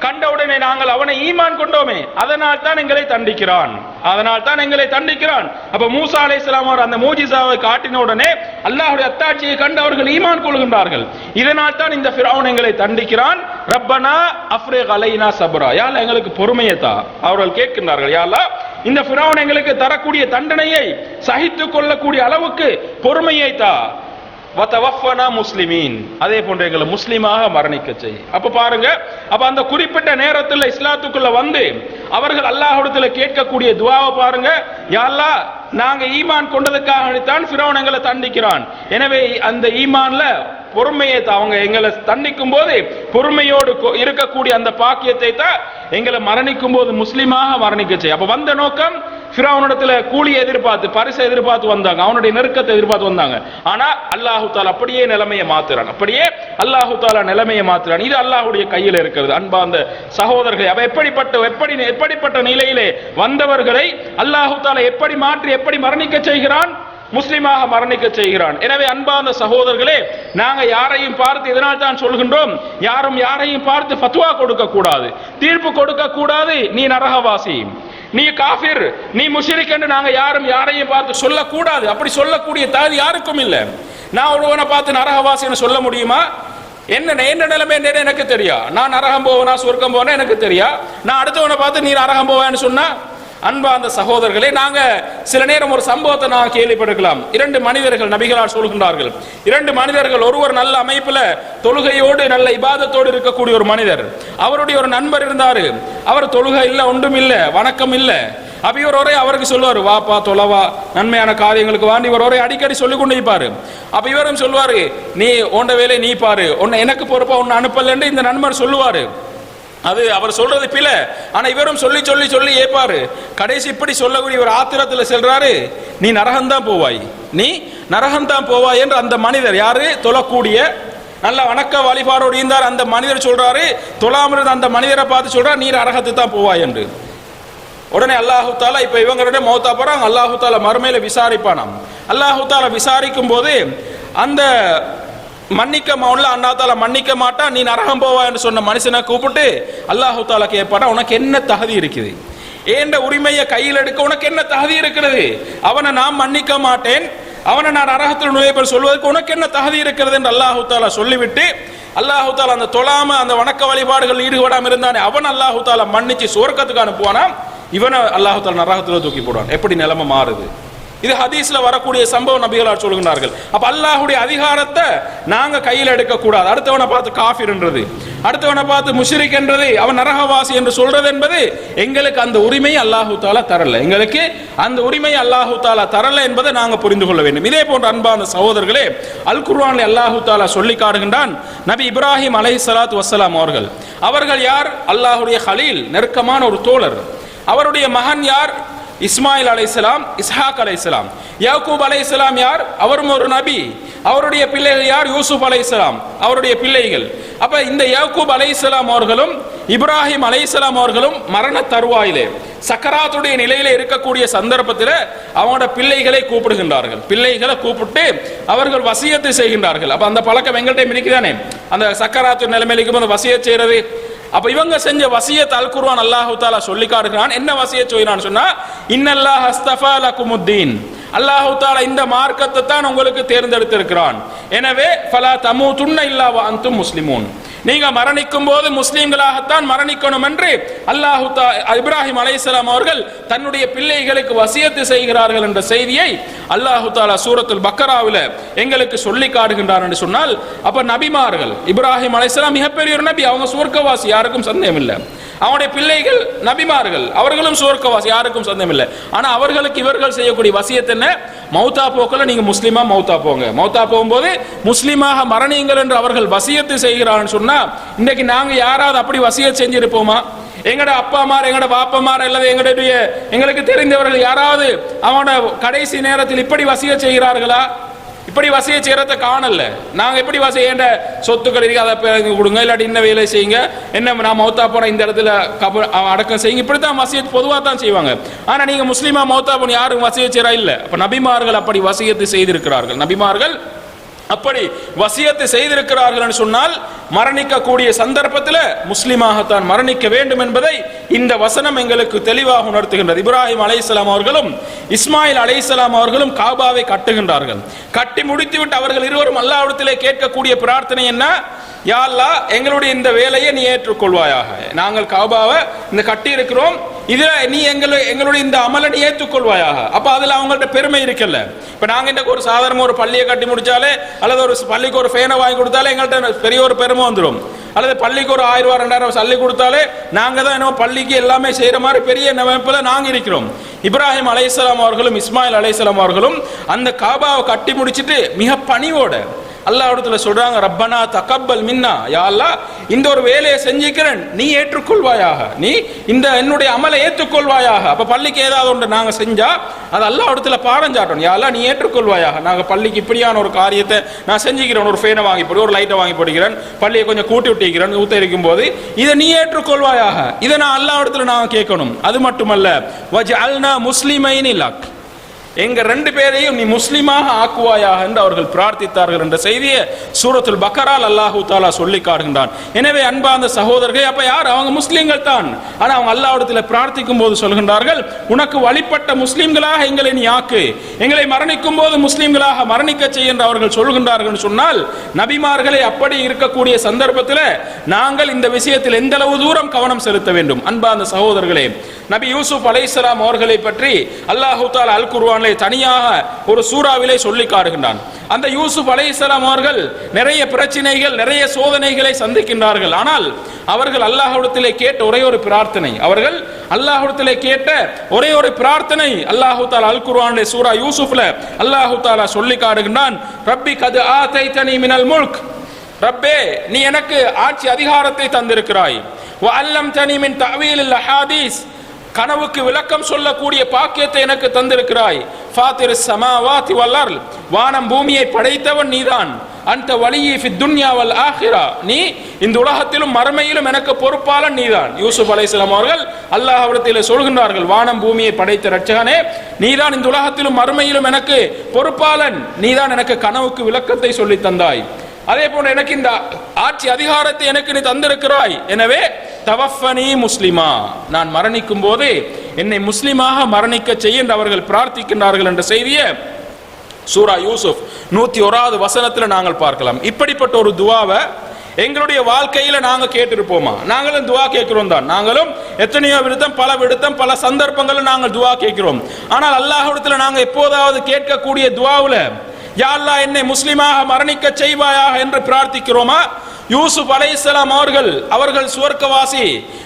கண்டவுடனே நாங்கள் அவனை ஈமான் கொண்டோமே, அதனால் தான் எங்களை தண்டிக்கிறான், அதனால் தான் எங்களை தண்டிக்கிறான். அப்ப மூசா அலைஹிஸ்ஸலாம் அவர் அந்த மூஜிசாவை காட்டின உடனே அல்லாஹ்வுடைய அத்தாட்சியை கண்டு அவர்கள் ஈமான் கொள்கின்றார்கள். இதனால் தான் இந்த ஃபிரௌன் எங்களை தண்டிக்கிறான். ரப்பனா அஃப்ரிக் அலைனா சப்ரா, யா அல்லாஹ் எங்களுக்கு பொறுமையை தா. அவர்கள் கேட்கின்றார்கள், யா அல்லாஹ் இந்த ஃபிரௌன் எங்களுக்கு தரக்கூடிய தண்டனையை சகித்துக் கொள்ளக்கூடிய அளவுக்கு பொறுமையை தா. வதவஃபனா முஸ்லிமீன், அதே போன்று எங்களை முஸ்லிமாக மரணிக்க செய். அப்ப பாருங்க, அப்ப அந்த குறிப்பிட்ட நேரத்தில் இஸ்லாத்துக்குள்ள வந்து அவர்கள் அல்லாஹ்விடத்துல கேட்கக்கூடிய துஆவை பாருங்க. யா அல்லாஹ் நாங்க ஈமான் கொண்டதுக்காகத்தான் ஃபிரௌன் எங்களை தண்டிக்கிறான், எனவே அந்த ஈமான்ல பொறுமையை தான், அவங்க எங்களை தண்டிக்கும் போது பொறுமையோடு இருக்கக்கூடிய அந்த பாக்கியத்தை தான் எங்களை மரணிக்கும் போது முஸ்லிமாக மரணிக்க செய். அப்ப வந்த நோக்கம் ஃபிரௌனிடத்துல கூலியை எதிர்பார்த்து பரிசை எதிர்பார்த்து வந்தாங்க, அவனுடைய நெருக்கத்தை எதிர்பார்த்து வந்தாங்க. ஆனா அல்லாஹு தாலா அப்படியே நிலைமையை மாத்துறான், அப்படியே அல்லாஹு தாலா நிலைமையை மாத்துறான். இது அல்லாஹ்வுடைய கையில் இருக்கிறது. அன்பார்ந்த சகோதரர்களே, அவ எப்படிப்பட்ட நிலையிலே வந்தவர்களை அல்லாஹு தாலா எப்படி மாற்றி எப்படி மரணிக்க செய்கிறான், முஸ்லிமாக மரணிக்க செய்கிறான். எனவே அன்பார்ந்த சகோதரர்களே, நாங்க யாரையும் பார்த்து இதனால் தான் சொல்கின்றோம், யாரும் யாரையும் பார்த்து ஃபத்வா கொடுக்க கூடாது, தீர்ப்பு கொடுக்க கூடாது. நீ நரகவாசி, நீ காஃபிர், நீ முஷ்ரிக் என்று நாங்க யாரும் யாரையும் பார்த்து சொல்லக்கூடாது. அப்படி சொல்லக்கூடிய தகுதி யாருக்கும் இல்லை. நான் ஒருவனை பார்த்து நரகவாசின்னு சொல்ல முடியுமா? என்ன நிலைமை எனக்கு தெரியா, நான் நரகம் போவேனா சொர்க்கம் போவேனா எனக்கு தெரியா. நான் அடுத்தவனை பார்த்து நீ நரகம் போவேன்னு சொன்னா, அன்பார்ந்த சகோதரர்களே, நாங்க சில நேரம் ஒரு சம்பவத்தை நான் கேள்விப்பட்டிருக்கலாம். 2 மனிதர்கள் நபிகளார் சொல்கின்றார்கள், 2 மனிதர்கள், ஒருவர் நல்ல அமைப்புல தொழுகையோடு நல்ல இபாதத்தோடு இருக்கக்கூடிய ஒரு மனிதர், அவருடைய ஒரு நண்பர் இருந்தாரு, அவர் தொழுகை இல்ல, ஒன்றும் இல்ல, வணக்கம் இல்ல. அப்ப இவர் ஒரே அவருக்கு சொல்லுவாரு, வாப்பா தொலைவா, நன்மையான காரியங்களுக்கு வாண்டி இவர் ஒரே அடிக்கடி சொல்லிக் கொண்டு இருப்பாரு. அப்ப இவரும் சொல்லுவாரு, நீ உண்ட வேலை நீ பாரு, உன்னை எனக்கு பொறுப்பா உன்னை அனுப்பலன்னு இந்த நண்பர் சொல்லுவாரு. அது அவர் சொல்றது பிழை, ஆனா இவரும் சொல்லி சொல்லி சொல்லி ஏப்பாரு. கடைசி இப்படி சொல்லக்கூடிய ஒரு ஆத்திரத்துல சொல்றாரு, நீ நரகம்தான் போவாய், நீ நரகம்தான் போவாய் என்று அந்த மனிதர், யாரு தொழக்கூடிய நல்ல வணக்க வழிபாடோடு இருந்தார் அந்த மனிதர் சொல்றாரு, தொழாமல் அந்த மனிதரை பார்த்து சொல்றார், நீ நரகத்து தான் போவாய் என்று. உடனே அல்லாஹு தாலா இப்ப இவங்களுடைய மௌத்தா போறாங்க, அல்லாஹு தாலா மறுமையில விசாரிப்பானாம். அல்லாஹு தாலா விசாரிக்கும் போது அந்த மன்னிக்க அல்லாஹ் தாலா மன்னிக்க மாட்டான், நீ நரகம் போவா என்று சொன்ன மனுஷனை கூப்பிட்டு அல்லாஹு தாலா கேட்பானா, உனக்கு என்ன தகுதி இருக்குது, ஏண்ட உரிமையை கையில் எடுக்க உனக்கு என்ன தகுதி இருக்கிறது? அவனை நான் மன்னிக்க மாட்டேன், அவனை நான் நரகத்தில் நுழைப்பேன் சொல்வதற்கு உனக்கு என்ன தகுதி இருக்கிறது என்று அல்லாஹு தாலா சொல்லிவிட்டு, அல்லாஹு தாலா அந்த தொழாம அந்த வணக்க வழிபாடுகள் ஈடுபடாம இருந்தானே அவன் அல்லாஹு தாலா மன்னிச்சு சுவர்க்கத்துக்கு அனுப்புவானா, இவனை அல்லாஹு தாலா நரகத்தில் தூக்கி போடுவான். எப்படி நிலைமை மாறுது? இது ஹதீஸ்ல வரக்கூடிய சம்பவம் நபிகளார் சொல்கிறார்கள். அப்ப அல்லாஹ்வுடைய அதிகாரத்தை நாங்க கையில் எடுக்க கூடாது. அடுத்தவனை பார்த்து காஃபிர் என்றது, அடுத்தவனை பார்த்து முஷ்ரிக் என்றது, அவன் நரகவாசி என்று சொல்றது என்பது எங்களுக்கு அந்த உரிமை அல்லாஹு தாலா தரல, எங்களுக்கு அந்த உரிமை அல்லாஹு தாலா தரல என்பதை நாங்க புரிந்து கொள்ள வேண்டும். இதே போன்ற அன்பான சகோதரர்களே, அல் குர்ஆனில் அல்லாஹு தாலா சொல்லி காட்டுகின்றான், நபி இப்ராஹிம் அலைஹிஸ்ஸலாத்து வஸ்ஸலாம் அவர்கள் யார்? அல்லாஹ்வுடைய கலீல், நெருக்கமான ஒரு தோழர். அவருடைய மகன் யார்? இஸ்மாயில் அலைஹிஸ்ஸலாம், இஸ்ஹாக் அலைஹிஸ்ஸலாம். யாக்கூப் அலைஹிஸ்ஸலாம் யார்? அவரும் ஒரு நபி. அவருடைய பிள்ளைகள் யார்? யூசுப் அலைஹிஸ்ஸலாம், அவருடைய பிள்ளைகள். அப்ப இந்த யாக்கூப் அலைஹிஸ்ஸலாம் அவர்களும் இப்ராஹிம் அலைஹிஸ்ஸலாம் அவர்களும் மரண தருவாயிலே சக்கராத்துடைய நிலையில இருக்கக்கூடிய சந்தர்ப்பத்தில் அவங்களோட பிள்ளைகளை கூப்பிடுகின்றார்கள். பிள்ளைகளை கூப்பிட்டு அவர்கள் வசியத்தை செய்கின்றார்கள். அப்ப அந்த பழக்கம் எங்கள்கிட்ட இருக்குதானே, அந்த சக்கராத்து நிலைமையிலும் அந்த வசியத் செய்யறது. அப்ப இவங்க செஞ்ச வசியத் அல் குர்ஆன் அல்லாஹு தஆலா சொல்லி காட்டுகிறான். என்ன வசியத் செய்யறான்னு சொன்னா, இன்னல்லாஹ் அஸ்தஃபா லகுமுத்தீன், அல்லாஹு தஆலா இந்த மார்க்கத்தை தான் உங்களுக்கு தேர்ந்தெடுத்திருக்கிறான். எனவே ஃபலா தமூதுன்ன இல்லா வ அன்தும் முஸ்லிமூன், நீங்க மரணிக்கும் போது முஸ்லிம்களாகத்தான் மரணிக்கணும் என்று அல்லாஹு இப்ராஹிம் அலைஹிஸ்ஸலாம் அவர்கள் தன்னுடைய பிள்ளைகளுக்கு வசியத்து செய்கிறார்கள் என்ற செய்தியை அல்லாஹு தஆலா சூரத்துல் பக்கராவில் எங்களுக்கு சொல்லி காட்டுகின்றார் என்று சொன்னால், அப்ப நபிமார்கள், இப்ராஹிம் அலைஹிஸ்ஸலாம் மிகப்பெரிய ஒரு நபி, அவங்க சுவர்க்கவாசி, யாருக்கும் சந்தேகம் இல்லை. அவனுடைய பிள்ளைகள் நபிமார்கள், அவர்களும் சுவர்க்கவாசி, யாருக்கும் சந்தேகம் இல்லை. ஆனா அவர்களுக்கு இவர்கள் செய்யக்கூடிய வசியத் என்ன? மௌத்தா போக்கல நீங்க முஸ்லிமா மௌத்தா போங்க, மௌத்தா போகும்போது முஸ்லிமாக மரணியுங்கள் என்று அவர்கள் வசியத்து செய்கிறான்னு சொன்னா, இன்னைக்கு நாங்க யாராவது அப்படி வசியத் செஞ்சிருப்போமா? எங்கட அப்பா மார், எங்கட பாப்பமார், அல்லது எங்களுக்கு தெரிந்தவர்கள் யாராவது அவனோட கடைசி நேரத்தில் இப்படி வசியத் செய்கிறார்களா? இப்படி வசிய செய்யறத காணல. நாங்க எப்படி வசிய என்ற சொத்துக்கள் இருக்கு, அதை கொடுங்க, இல்லாட்டி இன்ன வேலை செய்யுங்க, என்ன நான் மௌத்தா போன இந்த இடத்துல அடக்கம் செய்யுங்க, இப்படித்தான் வசியத் பொதுவாக தான் செய்வாங்க. ஆனா நீங்க முஸ்லீமா மௌத்தா போன யாரும் வசிய செய்யறா இல்ல. அப்ப நபிமார்கள் அப்படி வசியத்தை செய்திருக்கிறார்கள். நபிமார்கள் அப்படி வசியத்தை செய்திருக்கிறார்கள் என்று சொன்னால் மரணிக்கக்கூடிய சந்தர்ப்பத்தில் முஸ்லிமாகத்தான் மரணிக்க வேண்டும் என்பதை இந்த வசனம் எங்களுக்கு தெளிவாக உணர்த்துகின்றது. இப்ராஹிம் அலைஹிஸ்ஸலாம் அவர்களும் இஸ்மாயில் அலைஹிஸ்ஸலாம் அவர்களும் காபாவை கட்டுகின்றார்கள். கட்டி முடித்துவிட்டு அவர்கள் இருவரும் அல்லாஹ்விடத்திலே கேட்கக்கூடிய பிரார்த்தனை என்ன? யா அல்லாஹ், எங்களுடைய இந்த வேலையை நீ ஏற்றுக்கொள்வாயாக. நாங்கள் காபாவை இந்த கட்டி இருக்கிறோம், இதுல நீ எங்களுடைய இந்த அமலை நீ ஏற்றுக்கொள்வாயாக. அப்ப அதுல அவங்கள்ட்ட பெருமை இருக்குல்ல. இப்ப நாங்க இந்த ஒரு சாதாரண ஒரு பள்ளியை கட்டி முடிச்சாலே அல்லது ஒரு பள்ளிக்கு ஒரு ஃபேனை வாங்கி கொடுத்தாலே எங்கள்கிட்ட பெரிய ஒரு பெருமை வந்துடும். அல்லது பள்ளிக்கு ஒரு 1000 2000 சல்லி கொடுத்தாலே நாங்க தான் என்ன பள்ளிக்கு எல்லாமே செய்யற மாதிரி பெரிய அமைப்புல நாங்க இருக்கிறோம். இப்ராஹிம் அலைஹிஸ்ஸலாம் அவர்களும் இஸ்மாயில் அலைஹிஸ்ஸலாம் அவர்களும் அந்த காபாவை கட்டி முடிச்சிட்டு மிக பணிவோட அல்லாஹ்விடத்துல சொல்றாங்க, ரப்பனா தகப்பல் மின்னா, யா அல்லாஹ், இந்த ஒரு வேலையை செஞ்சிக்கிறேன், நீ ஏற்றுக்கொள்வாயாக, நீ இந்த என்னுடைய அமலை ஏற்றுக்கொள்வாயாக. அப்ப பள்ளிக்கு ஏதாவது ஒன்று நாங்க செஞ்சா அது அல்லாஹ்விடத்துல பாரஞ்சாட்டோம். யா அல்லாஹ், நீ ஏற்றுக்கொள்வாயாக. நாங்க பள்ளிக்கு இப்படியான ஒரு காரியத்தை நான் செஞ்சுக்கிறேன், ஒரு ஃபேனை வாங்கி போடு, ஒரு லைட்டை வாங்கி போடுகிறேன், பள்ளியை கொஞ்சம் கூட்டி விட்டிக்கிறேன், ஊத்த இருக்கும் போது இதை நீ ஏற்றுக்கொள்வாயாக. இதை நான் அல்லாஹ்விடத்துல நான் கேட்கணும். அது மட்டுமல்ல, வஜஅல்னா முஸ்லிமைனி லக், எங்க 2 பேரையும் நீ முஸ்லிமாக ஆக்குவாயாக என்று அவர்கள் பிரார்த்தித்தார்கள் என்ற செய்தியை சூரத்துல் பக்கரால் அல்லாஹு தாலா சொல்லி காட்டுகின்றான். எனவே அன்பார்ந்த சகோதரர்கள், அப்ப யார்? அவங்க முஸ்லிம்கள் தான். ஆனா அவங்க அல்லாஹ்விடத்துல பிரார்த்திக்கும் போது சொல்கின்றார்கள், உனக்கு வழிபட்ட முஸ்லிம்களாக எங்களை நீ ஆக்கு, எங்களை மரணிக்கும் போது முஸ்லிம்களாக மரணிக்க செய்ய என்று அவர்கள் சொல்கின்றார்கள். சொன்னால் நபிமார்களை அப்படி இருக்கக்கூடிய சந்தர்ப்பத்தில் நாங்கள் இந்த விஷயத்தில் எந்த அளவு தூரம் கவனம் செலுத்த வேண்டும். அன்பார்ந்த சகோதரர்களே, நபி யூசுப் அலைஹிஸ்ஸலாம் அவர்களை பற்றி அல்லாஹு தஆலா அல் குர்ஆனிலே தனியாக ஒரு சூறாவிலே சொல்லி காட்டுகின்றான். அந்த யூசுப் அலைஹிஸ்ஸலாம் அவர்கள் நிறைய பிரச்சனைகள், நிறைய சோதனைகளை சந்திக்கின்றார்கள். ஆனால் அவர்கள் அல்லாஹ்விடத்திலே கேட்ட ஒரே ஒரு பிரார்த்தனை, அவர்கள் அல்லாஹ்விடத்திலே கேட்ட ஒரே ஒரு பிரார்த்தனை அல்லாஹு தஆலா அல் குர்ஆனிலே சூரா யூசுஃப்ல அல்லாஹு தஆலா சொல்லி காட்டுகின்றான், ரப்பி கத் ஆதைதனி மினல் முல்க், ரப்பே, நீ எனக்கு ஆட்சி அதிகாரத்தை தந்திருக்கிறாய், வ அல்லம்தனி மின் தஅவீலில் அஹாதீஸ், கனவுக்கு விளக்கம் சொல்லக்கூடிய பாக்கியத்தை எனக்கு தந்திருக்கிறாய், ஃபாத்திரிஸ் ஸமாவாதி வல் அர்ல், வானம் பூமியை படைத்தவன் நீதான், அந்த வலியி ஃபித் துன்யா வல் ஆখিরা, நீ இந்த உலகத்திலும் மறுமையிலும் எனக்கு பொறுப்பாளன் நீதான். யூசுப் அலைஹிஸ்ஸலாம் அவர்கள் அல்லாஹ்விடத்திலே சொல்கின்றார்கள், வானம் பூமியை படைத்த இரட்சகனே, நீதான் இந்த உலகத்திலும் மறுமையிலும் எனக்கு பொறுப்பாளன், நீதான் எனக்கு கனவுக்கு விளக்கத்தை சொல்லி தந்தாய், அதே போன்று எனக்கு இந்த ஆட்சி அதிகாரத்தை எனக்கு நீ தந்திருக்கிறாய், எனவே தவஃபனி முஸ்லிமா, நான் மரணிக்கும் போது என்னை முஸ்லிமாக மரணிக்க செய்ய என்று அவர்கள் பிரார்த்திக்கின்றார்கள் என்ற செய்தியை சூரா யூசுப் 101வது வசனத்தில் நாங்கள் பார்க்கலாம். இப்படிப்பட்ட ஒரு துவாவை எங்களுடைய வாழ்க்கையில நாங்க கேட்டிருப்போமா? நாங்களும் துவா கேட்கிறோம் தான். நாங்களும் எத்தனையோ விடுத்தம் பல சந்தர்ப்பங்களில் நாங்கள் துவா கேட்கிறோம். ஆனால் அல்லாஹ்விடத்தில் நாங்க எப்போதாவது கேட்கக்கூடிய துவாவுல யா அல்லாஹ், என்னை முஸ்லிமாக மரணிக்க செய்வாயாக என்று பிரார்த்திக்கிறோமா? யூசுப் அலைஹிஸ்ஸலாம் அவர்கள் சுவர்க்கவாசி,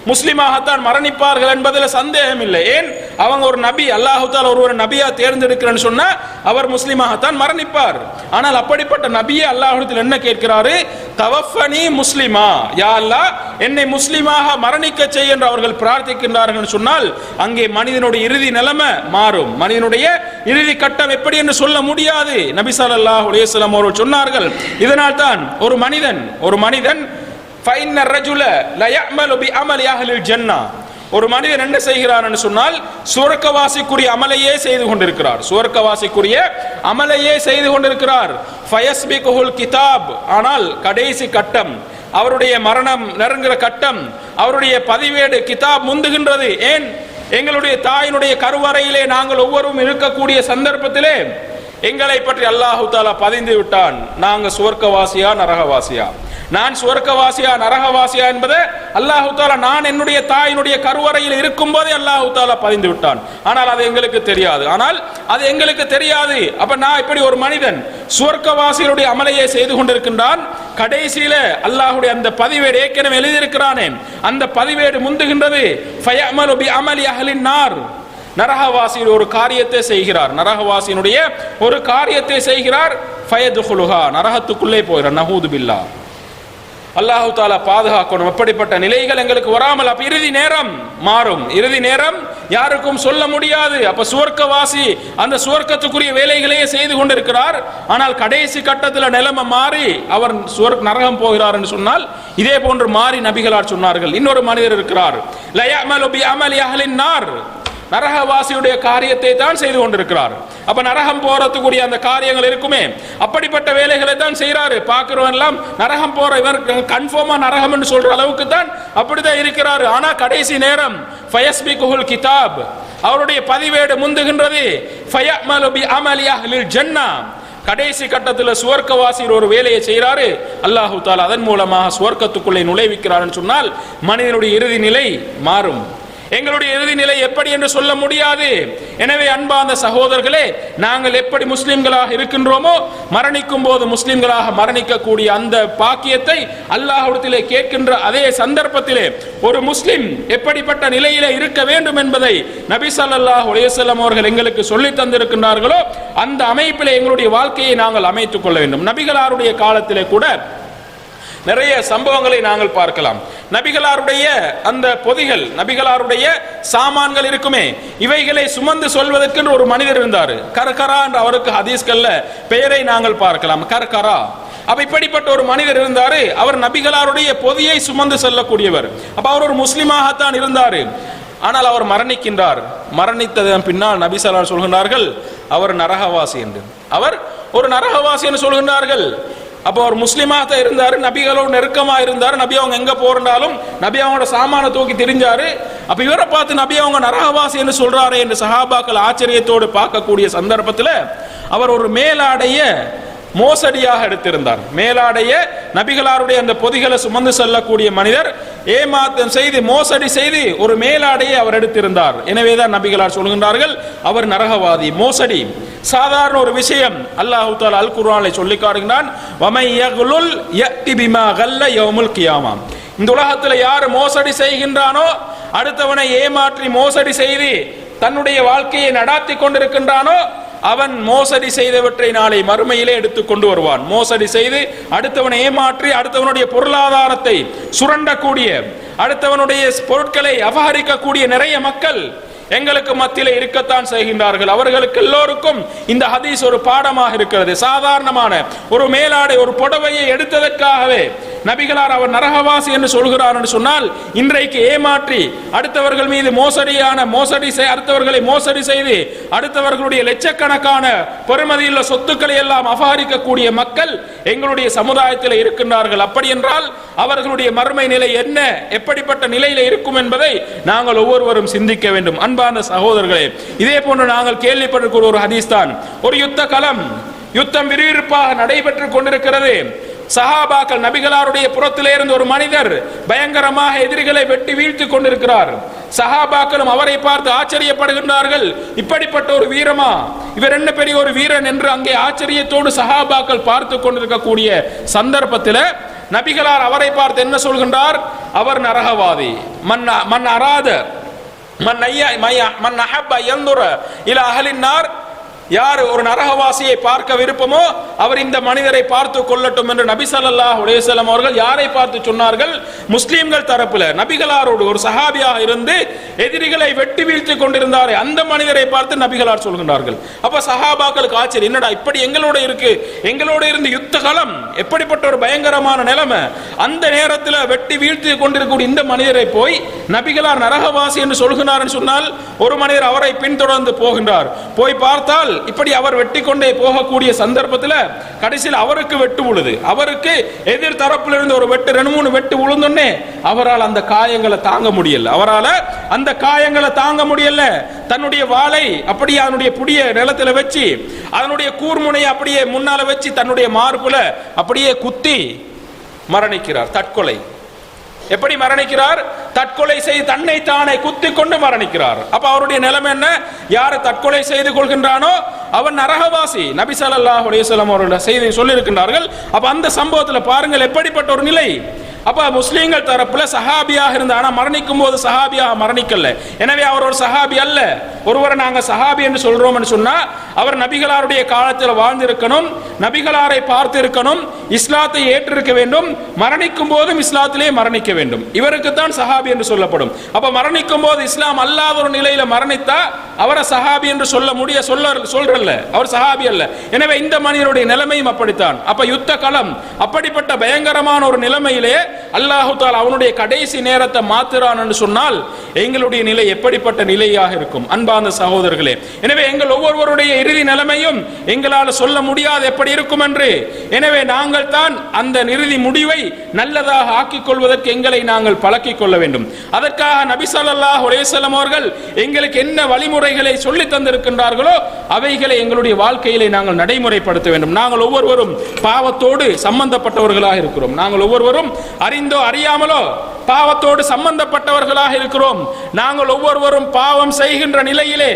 முஸ்லிமாகத்தான் மரணிப்பார்கள் என்பதில் சந்தேகம் இல்லை. ஏன்? அவங்க ஒரு நபி, அல்லாஹ் தஆலா ஒரு நபியா தேர்ந்தெடுக்கிறேன்னு சொன்னா அவர் முஸ்லிமாகத்தான் மரணிப்பார். ஆனால் அப்படிப்பட்ட நபியை அல்லாஹ்விடத்தில் என்ன கேட்கிறாரு? தவஃபனி முஸ்லிமா, யா அல்லாஹ், என்னை முஸ்லிமாக மரணிக்க செய் என்று அவர்கள் பிரார்த்திக்கின்றார்கள் சொன்னால் அங்கே மனிதனுடைய இறுதி நிலைமை மாறும். மனிதனுடைய இறுதி கட்டம் எப்படி என்று சொல்ல முடியாது. நபி ஸல்லல்லாஹு அலைஹி வஸல்லம் அவர்கள் சொன்னார்கள், இதனால் தான் ஒரு மனிதன் ஃபைன்ன ரஜுல லா யஅமலு பி அமலி அஹ்லில் ஜன்னah, ஒரு மனிதன் என்ன செய்கிறார் என்று சொன்னால் சுவர்க்கவாசிக்குரிய அமலையே செய்து கொண்டிருக்கிறார், சுவர்க்கவாசிக்குரிய அமலையே செய்து கொண்டிருக்கிறார். ஃபயஸ்பிகுல் கிதாப், ஆனால் கடைசி கட்டம், அவருடைய மரணம் நெருங்குற கட்டம், அவருடைய பதிவேடு கிதாப் முந்துகின்றது. ஏன்? எங்களுடைய தாயினுடைய கருவறையிலே நாங்கள் ஒவ்வொருவரும் இருக்கக்கூடிய சந்தர்ப்பத்திலே எங்களை பற்றி அல்லாஹு தஆலா பதிந்து விட்டான். நாங்க சுவர்க்கவாசியா நரகவாசியா, நான் சுவர்க்கவாசியா நரகவாசியா என்பதை அல்லாஹு தஆலா நான் என்னுடைய தாயினுடைய கருவறையில் இருக்கும் போதே அல்லாஹு தஆலா பதிந்து விட்டான். ஆனால் அது எங்களுக்கு தெரியாது. அப்ப நான் இப்படி ஒரு மனிதன் சுவர்க்கவாசிகளுடைய அமலையை செய்து கொண்டிருக்கின்றான், கடைசியில அல்லாஹ்வுடைய அந்த பதிவேடு ஏற்கனவே எழுதியிருக்கிறானே, அந்த பதிவேடு முந்துகின்றது. ஃபயஅமலு பி அமலி அஹ்லின் நார், நரகவாசியின் ஒரு காரியத்தை செய்கிறார், நரகவாசியினுடைய ஒரு காரியத்தை செய்கிறார். ஃபயதுகுலுஹா, நரகத்துக்குள்ளே போகிறார். நஹூது பில்லாஹ், அல்லாஹு தஆலா பாதுகாக்கணும். அப்படிப்பட்ட நிலைகள் எங்களுக்கு வராமல் அப்ப இறுதி நேரம் மாறும். இறுதி நேரம் யாருக்கும் சொல்ல முடியாது. அப்ப சுவர்க்கவாசி அந்த சுவர்க்கத்துக்குரிய வேலைகளையே செய்து கொண்டிருக்கிறார். ஆனால் கடைசி கட்டத்தில் நிலைமை மாறி அவர் நரகம் போகிறார் என்று சொன்னால் இதே போன்று மாறி நபிகளார் சொன்னார்கள். இன்னொரு மனிதர் இருக்கிறார், லா யஅமலு பி அமலி அஹ்லின் நார், நரகவாசியுடைய காரியத்தை தான் செய்து கொண்டிருக்கிறார். அப்ப நரகம் போறதுக்குரிய அந்த காரியங்கள் இருக்குமே, அப்படிப்பட்ட வேலைகளை தான் செய்யறாரு. பார்க்கிறவன் எல்லாம் நரகம் போற இவர் கன்ஃபார்மா நரகம் என்று சொல்ற அளவுக்கு தான் அப்படிதான் இருக்கிறாரு. ஆனா கடைசி நேரம் ஃபயஸ்பிகுல் கிதாப், அவருடைய பதிவேடு முந்துகின்றது. ஃபயஅமலு பி அமலி அஹ்லில் ஜன்னah, கடைசி கட்டத்தில் சுவர்க்கவாசியர் ஒரு வேலையை செய்கிறாரு. அல்லாஹு தஆலா அதன் மூலமாக சுவர்க்கத்துக்குள்ளே நுழைவிக்கிறார் சொன்னால் மனிதனுடைய இறுதி நிலை மாறும். எங்களுடைய இறுதி நிலை எப்படி என்று சொல்ல முடியாது. எனவே அன்பார்ந்த சகோதரர்களே, நாங்கள் எப்படி முஸ்லிம்களாக இருக்கின்றோமோ மரணிக்கும் போது முஸ்லிம்களாக மரணிக்கக்கூடிய அந்த பாக்கியத்தை அல்லாஹ்விடத்திலே கேட்கின்ற அதே சந்தர்ப்பத்திலே ஒரு முஸ்லிம் எப்படிப்பட்ட நிலையிலே இருக்க வேண்டும் என்பதை நபி ஸல்லல்லாஹு அலைஹி வஸல்லம் அவர்கள் எங்களுக்கு சொல்லி தந்திருக்கின்றார்களோ அந்த அமைப்பிலே எங்களுடைய வாழ்க்கையை நாங்கள் அமைத்துக் கொள்ள வேண்டும். நபிகளாருடைய காலத்திலே கூட நிறைய சம்பவங்களை நாங்கள் பார்க்கலாம். நபிகளாருடைய அந்த பொதிகள், நபிகளாருடைய சாமான்கள் இருக்குமே, இவைகளை சுமந்து சொல்வதற்கு ஒரு மனிதர் இருந்தார். கர்கரா என்ற அவருக்கு ஹதீஸ்கள்ல பெயரை நாங்கள் பார்க்கலாம், கர்கரா. அப்ப இப்படிப்பட்ட ஒரு மனிதர் இருந்தாரு. அவர் நபிகளாருடைய பொதியை சுமந்து செல்லக்கூடியவர். அப்ப அவர் ஒரு முஸ்லிமாகத்தான் இருந்தாரு. ஆனால் அவர் மரணிக்கின்றார். மரணித்ததன் பின்னால் நபி ஸல்லல்லாஹு அலைஹி வஸல்லம் சொல்கின்றார்கள் அவர் நரகவாசி என்று. அவர் ஒரு நரகவாசி என்று சொல்கின்றார்கள். அப்போ அவர் முஸ்லிமாக தான் இருந்தாரு, நபிகளோடு நெருக்கமா இருந்தாரு. நபி அவங்க எங்க போறாலும் நபி அவங்களோட சாமான தூக்கி திரிஞ்சாரு. அப்ப இவரை பார்த்து நபி அவங்க நரகவாசி என்று சொல்றாரு என்று சஹாபாக்கள் ஆச்சரியத்தோடு பார்க்கக்கூடிய சந்தர்ப்பத்தில் அவர் ஒரு மேலாடைய மோசடியாக எடுத்திருந்தார். மேலாடைய நபிகளாருடைய அந்த பொதிகளை சுமந்து செல்லக்கூடிய மனிதர் ஏமாற்றம் செய்து மோசடி செய்து ஒரு மேலாடையை அவர் எடுத்திருந்தார். எனவேதான் நபிகளார் சொல்கின்றார்கள் அவர் நரகவாதி, மோசடி சாதாரண ஒரு விஷயம். அல்லாஹ் தஆலா அல் குர்ஆனில் சொல்லி காட்டுகிறான், வமை யக்லுல் யஅதி பிமா கல்ல யௌமுல் கியாமா. இந்த உலகத்தில் யார் மோசடி செய்கின்றானோ, அடுத்தவனை ஏமாற்றி மோசடி செய்து தன்னுடைய வாழ்க்கையை நடாத்தி கொண்டிருக்கின்றானோ அவன் மோசடி செய்தவற்றை நாளை மறுமையிலே எடுத்துக் கொண்டு வருவான். மோசடி செய்து அடுத்தவனை ஏமாற்றி அடுத்தவனுடைய பொருளாதாரத்தை சுரண்டக்கூடிய, அடுத்தவனுடைய பொருட்களை அபகரிக்கக்கூடிய நிறைய மக்கள் எங்களுக்கு மத்தியிலே இருக்கத்தான் செய்கின்றார்கள். அவர்களுக்கு எல்லோருக்கும் இந்த ஹதீஸ் ஒரு பாடமாக இருக்கிறது. சாதாரணமான ஒரு மேலாடை, ஒரு புடவையை எடுத்ததற்காகவே நபிகளார் அவர் நரகவாசி என்று சொல்கிறார் என்று சொன்னால், இன்றைக்கு ஏமாற்றி அடுத்தவர்கள் மீது அடுத்தவர்களை மோசடி செய்து அடுத்தவர்களுடைய லட்சக்கணக்கான பெறுமதியுள்ள சொத்துக்களை எல்லாம் அபகரிக்கக்கூடிய மக்கள் எங்களுடைய சமுதாயத்தில் இருக்கின்றார்கள். அப்படி என்றால் அவர்களுடைய மறுமை நிலை என்ன, எப்படிப்பட்ட நிலையில இருக்கும் என்பதை நாங்கள் ஒவ்வொருவரும் சிந்திக்க வேண்டும். அன்பான சகோதரர்களே, இதே போன்று நாங்கள் கேள்விப்பட்டிருக்கிற ஒரு ஹதீஸ் தான், ஒரு யுத்த களம், யுத்தம் விறுவிறுப்பாக நடைபெற்றுக் கொண்டிருக்கிறது. சஹாபாக்கள் நபிகளாருடைய புறத்திலே இருந்து ஒரு மனிதர் பயங்கரமாக எதிரிகளை வெட்டி வீழ்த்தி கொண்டிருக்கிறார். சஹாபாக்களும் அவரை பார்த்து ஆச்சரியப்படுகின்றார்கள். இப்படிப்பட்ட ஒரு வீரமா, இவர் என்ன பெரிய ஒரு வீரன் என்று அங்கே ஆச்சரியத்தோடு சஹாபாக்கள் பார்த்து கொண்டிருக்கக்கூடிய சந்தர்ப்பத்தில் நபிகளார் அவரை பார்த்து என்ன சொல்கின்றார், அவர் நரகவாதி. மன் அராத மன் அஹப்ப யன்துர இலா அஹ்லின் நார், யார் ஒரு நரகவாசியை பார்க்க விருப்பமோ அவர் இந்த மனிதரை பார்த்து கொள்ளட்டும் என்று நபி ஸல்லல்லாஹு அலைஹி வஸல்லம் அவர்கள் யாரை பார்த்து சொன்னார்கள்? முஸ்லிம்கள் தரப்புல நபிகளாரோடு ஒரு சஹாபியாக இருந்து எதிரிகளை வெட்டி வீழ்த்தி கொண்டிருந்தாரே அந்த மனிதரை பார்த்து நபிகளார் சொல்கின்றார்கள். அப்ப சஹாபாக்களுக்கு ஆச்சரியம், என்னடா இப்படி எங்களோட இருக்கு, எங்களோட இருந்து யுத்த களம், எப்படிப்பட்ட ஒரு பயங்கரமான நிலைமை, அந்த நேரத்தில் வெட்டி வீழ்த்தி கொண்டிருக்கக்கூடிய இந்த மனிதரை போய் நபிகளார் நரகவாசி என்று சொல்கிறார் சொன்னால், ஒரு மனிதர் அவரை பின்தொடர்ந்து போகின்றார். போய் பார்த்தால் இப்படி அவர் வெட்டி கொண்டே போகக்கூடிய சந்தர்ப்பத்தில் கடைசியில் அவருக்கு வெட்டு விழுது. அவருக்கு எதிர் தரப்பிலிருந்து ஒரு வெட்டு, 2-3 வெட்டு விழுந்தோன்னே அவரால் அந்த காயங்களை தாங்க முடியல. அவரால் அந்த காயங்களை தாங்க முடியல. தன்னுடைய வாளை அப்படியே அதனுடைய புடிய நிலத்தில் வச்சு அதனுடைய கூர்முனையை அப்படியே முன்னால வச்சு தன்னுடைய மார்புல அப்படியே குத்தி மரணிக்கிறார். தற்கொலை. எப்படி மரணிக்கிறார்? தற்கொலை செய்து தன்னை தானே குத்தி கொண்டு மரணிக்கிறார். அப்ப அவருடைய நிலைமை என்ன? யாரு தற்கொலை செய்து கொள்கின்றானோ அவன் நரகவாசி. நபி ஸல்லல்லாஹு அலைஹி வஸல்லம் அவருடைய செய்தி சொல்லி இருக்கின்றார்கள். அப்ப அந்த சம்பவத்தில் பாருங்கள் எப்படிப்பட்ட ஒரு நிலை. அப்ப முஸ்லீம்கள் தரப்புல சஹாபியாக இருந்த, ஆனா மரணிக்கும் போது சஹாபியாக மரணிக்கல. எனவே அவர் ஒரு சஹாபி அல்ல, ஒருவரை நாங்க சஹாபி என்று சொல்றோம்னு சொன்னா அவர் நபிகளாருடைய காலத்தில் வாழ்ந்திருக்கணும், நபிகளாரை பார்த்திருக்கணும், இஸ்லாத்தை ஏற்றிருக்க வேண்டும், மரணிக்கும் போதும் இஸ்லாத்திலே மரணிக்க வேண்டும். இவருக்கு தான் சஹாபி என்று சொல்லப்படும். அப்ப மரணிக்கும் போது இஸ்லாம் அல்லாத ஒரு நிலையில மரணித்தா அவரை சஹாபி என்று சொல்றல்ல, அவர் சஹாபி அல்ல. எனவே இந்த மனிதனுடைய நிலைமையும் அப்படித்தான். அப்ப யுத்த களம் அப்படிப்பட்ட பயங்கரமான ஒரு நிலைமையிலே அல்லாஹு தஆலா அவனுடைய கடைசி நேரத்தை மாத்துறான் என்று சொன்னால் எங்களுடைய நிலை எப்படிப்பட்ட நிலையாக இருக்கும் அன்பார்ந்த சகோதரர்களே. எனவே எங்கள் ஒவ்வொருவருடைய இறுதி நிலைமையும் எங்களால் சொல்ல முடியாது எப்படி இருக்கும் என்று. எனவே நாங்கள் தான் அந்த இறுதி முடிவை நல்லதாக ஆக்கிக் கொள்வதற்கு எங்களை நாங்கள் பழக்கிக் கொள்ள வேண்டும். அதற்காக நபி ஸல்லல்லாஹு அலைஹி வஸல்லம் அவர்கள் எங்களுக்கு என்ன வழிமுறைகளை சொல்லி தந்திருக்கின்றார்களோ அவைகளை எங்களுடைய வாழ்க்கையிலே நாங்கள் நடைமுறைப்படுத்த வேண்டும். நாங்கள் ஒவ்வொருவரும் பாவத்தோடு சம்பந்தப்பட்டவர்களாக இருக்கிறோம். நாங்கள் ஒவ்வொருவரும் அறிந்தோ அறியாமலோ பாவத்தோடு சம்பந்தப்பட்டவர்களாக இருக்கிறோம். நாங்கள் ஒவ்வொருவரும் பாவம் செய்கின்ற நிலையிலே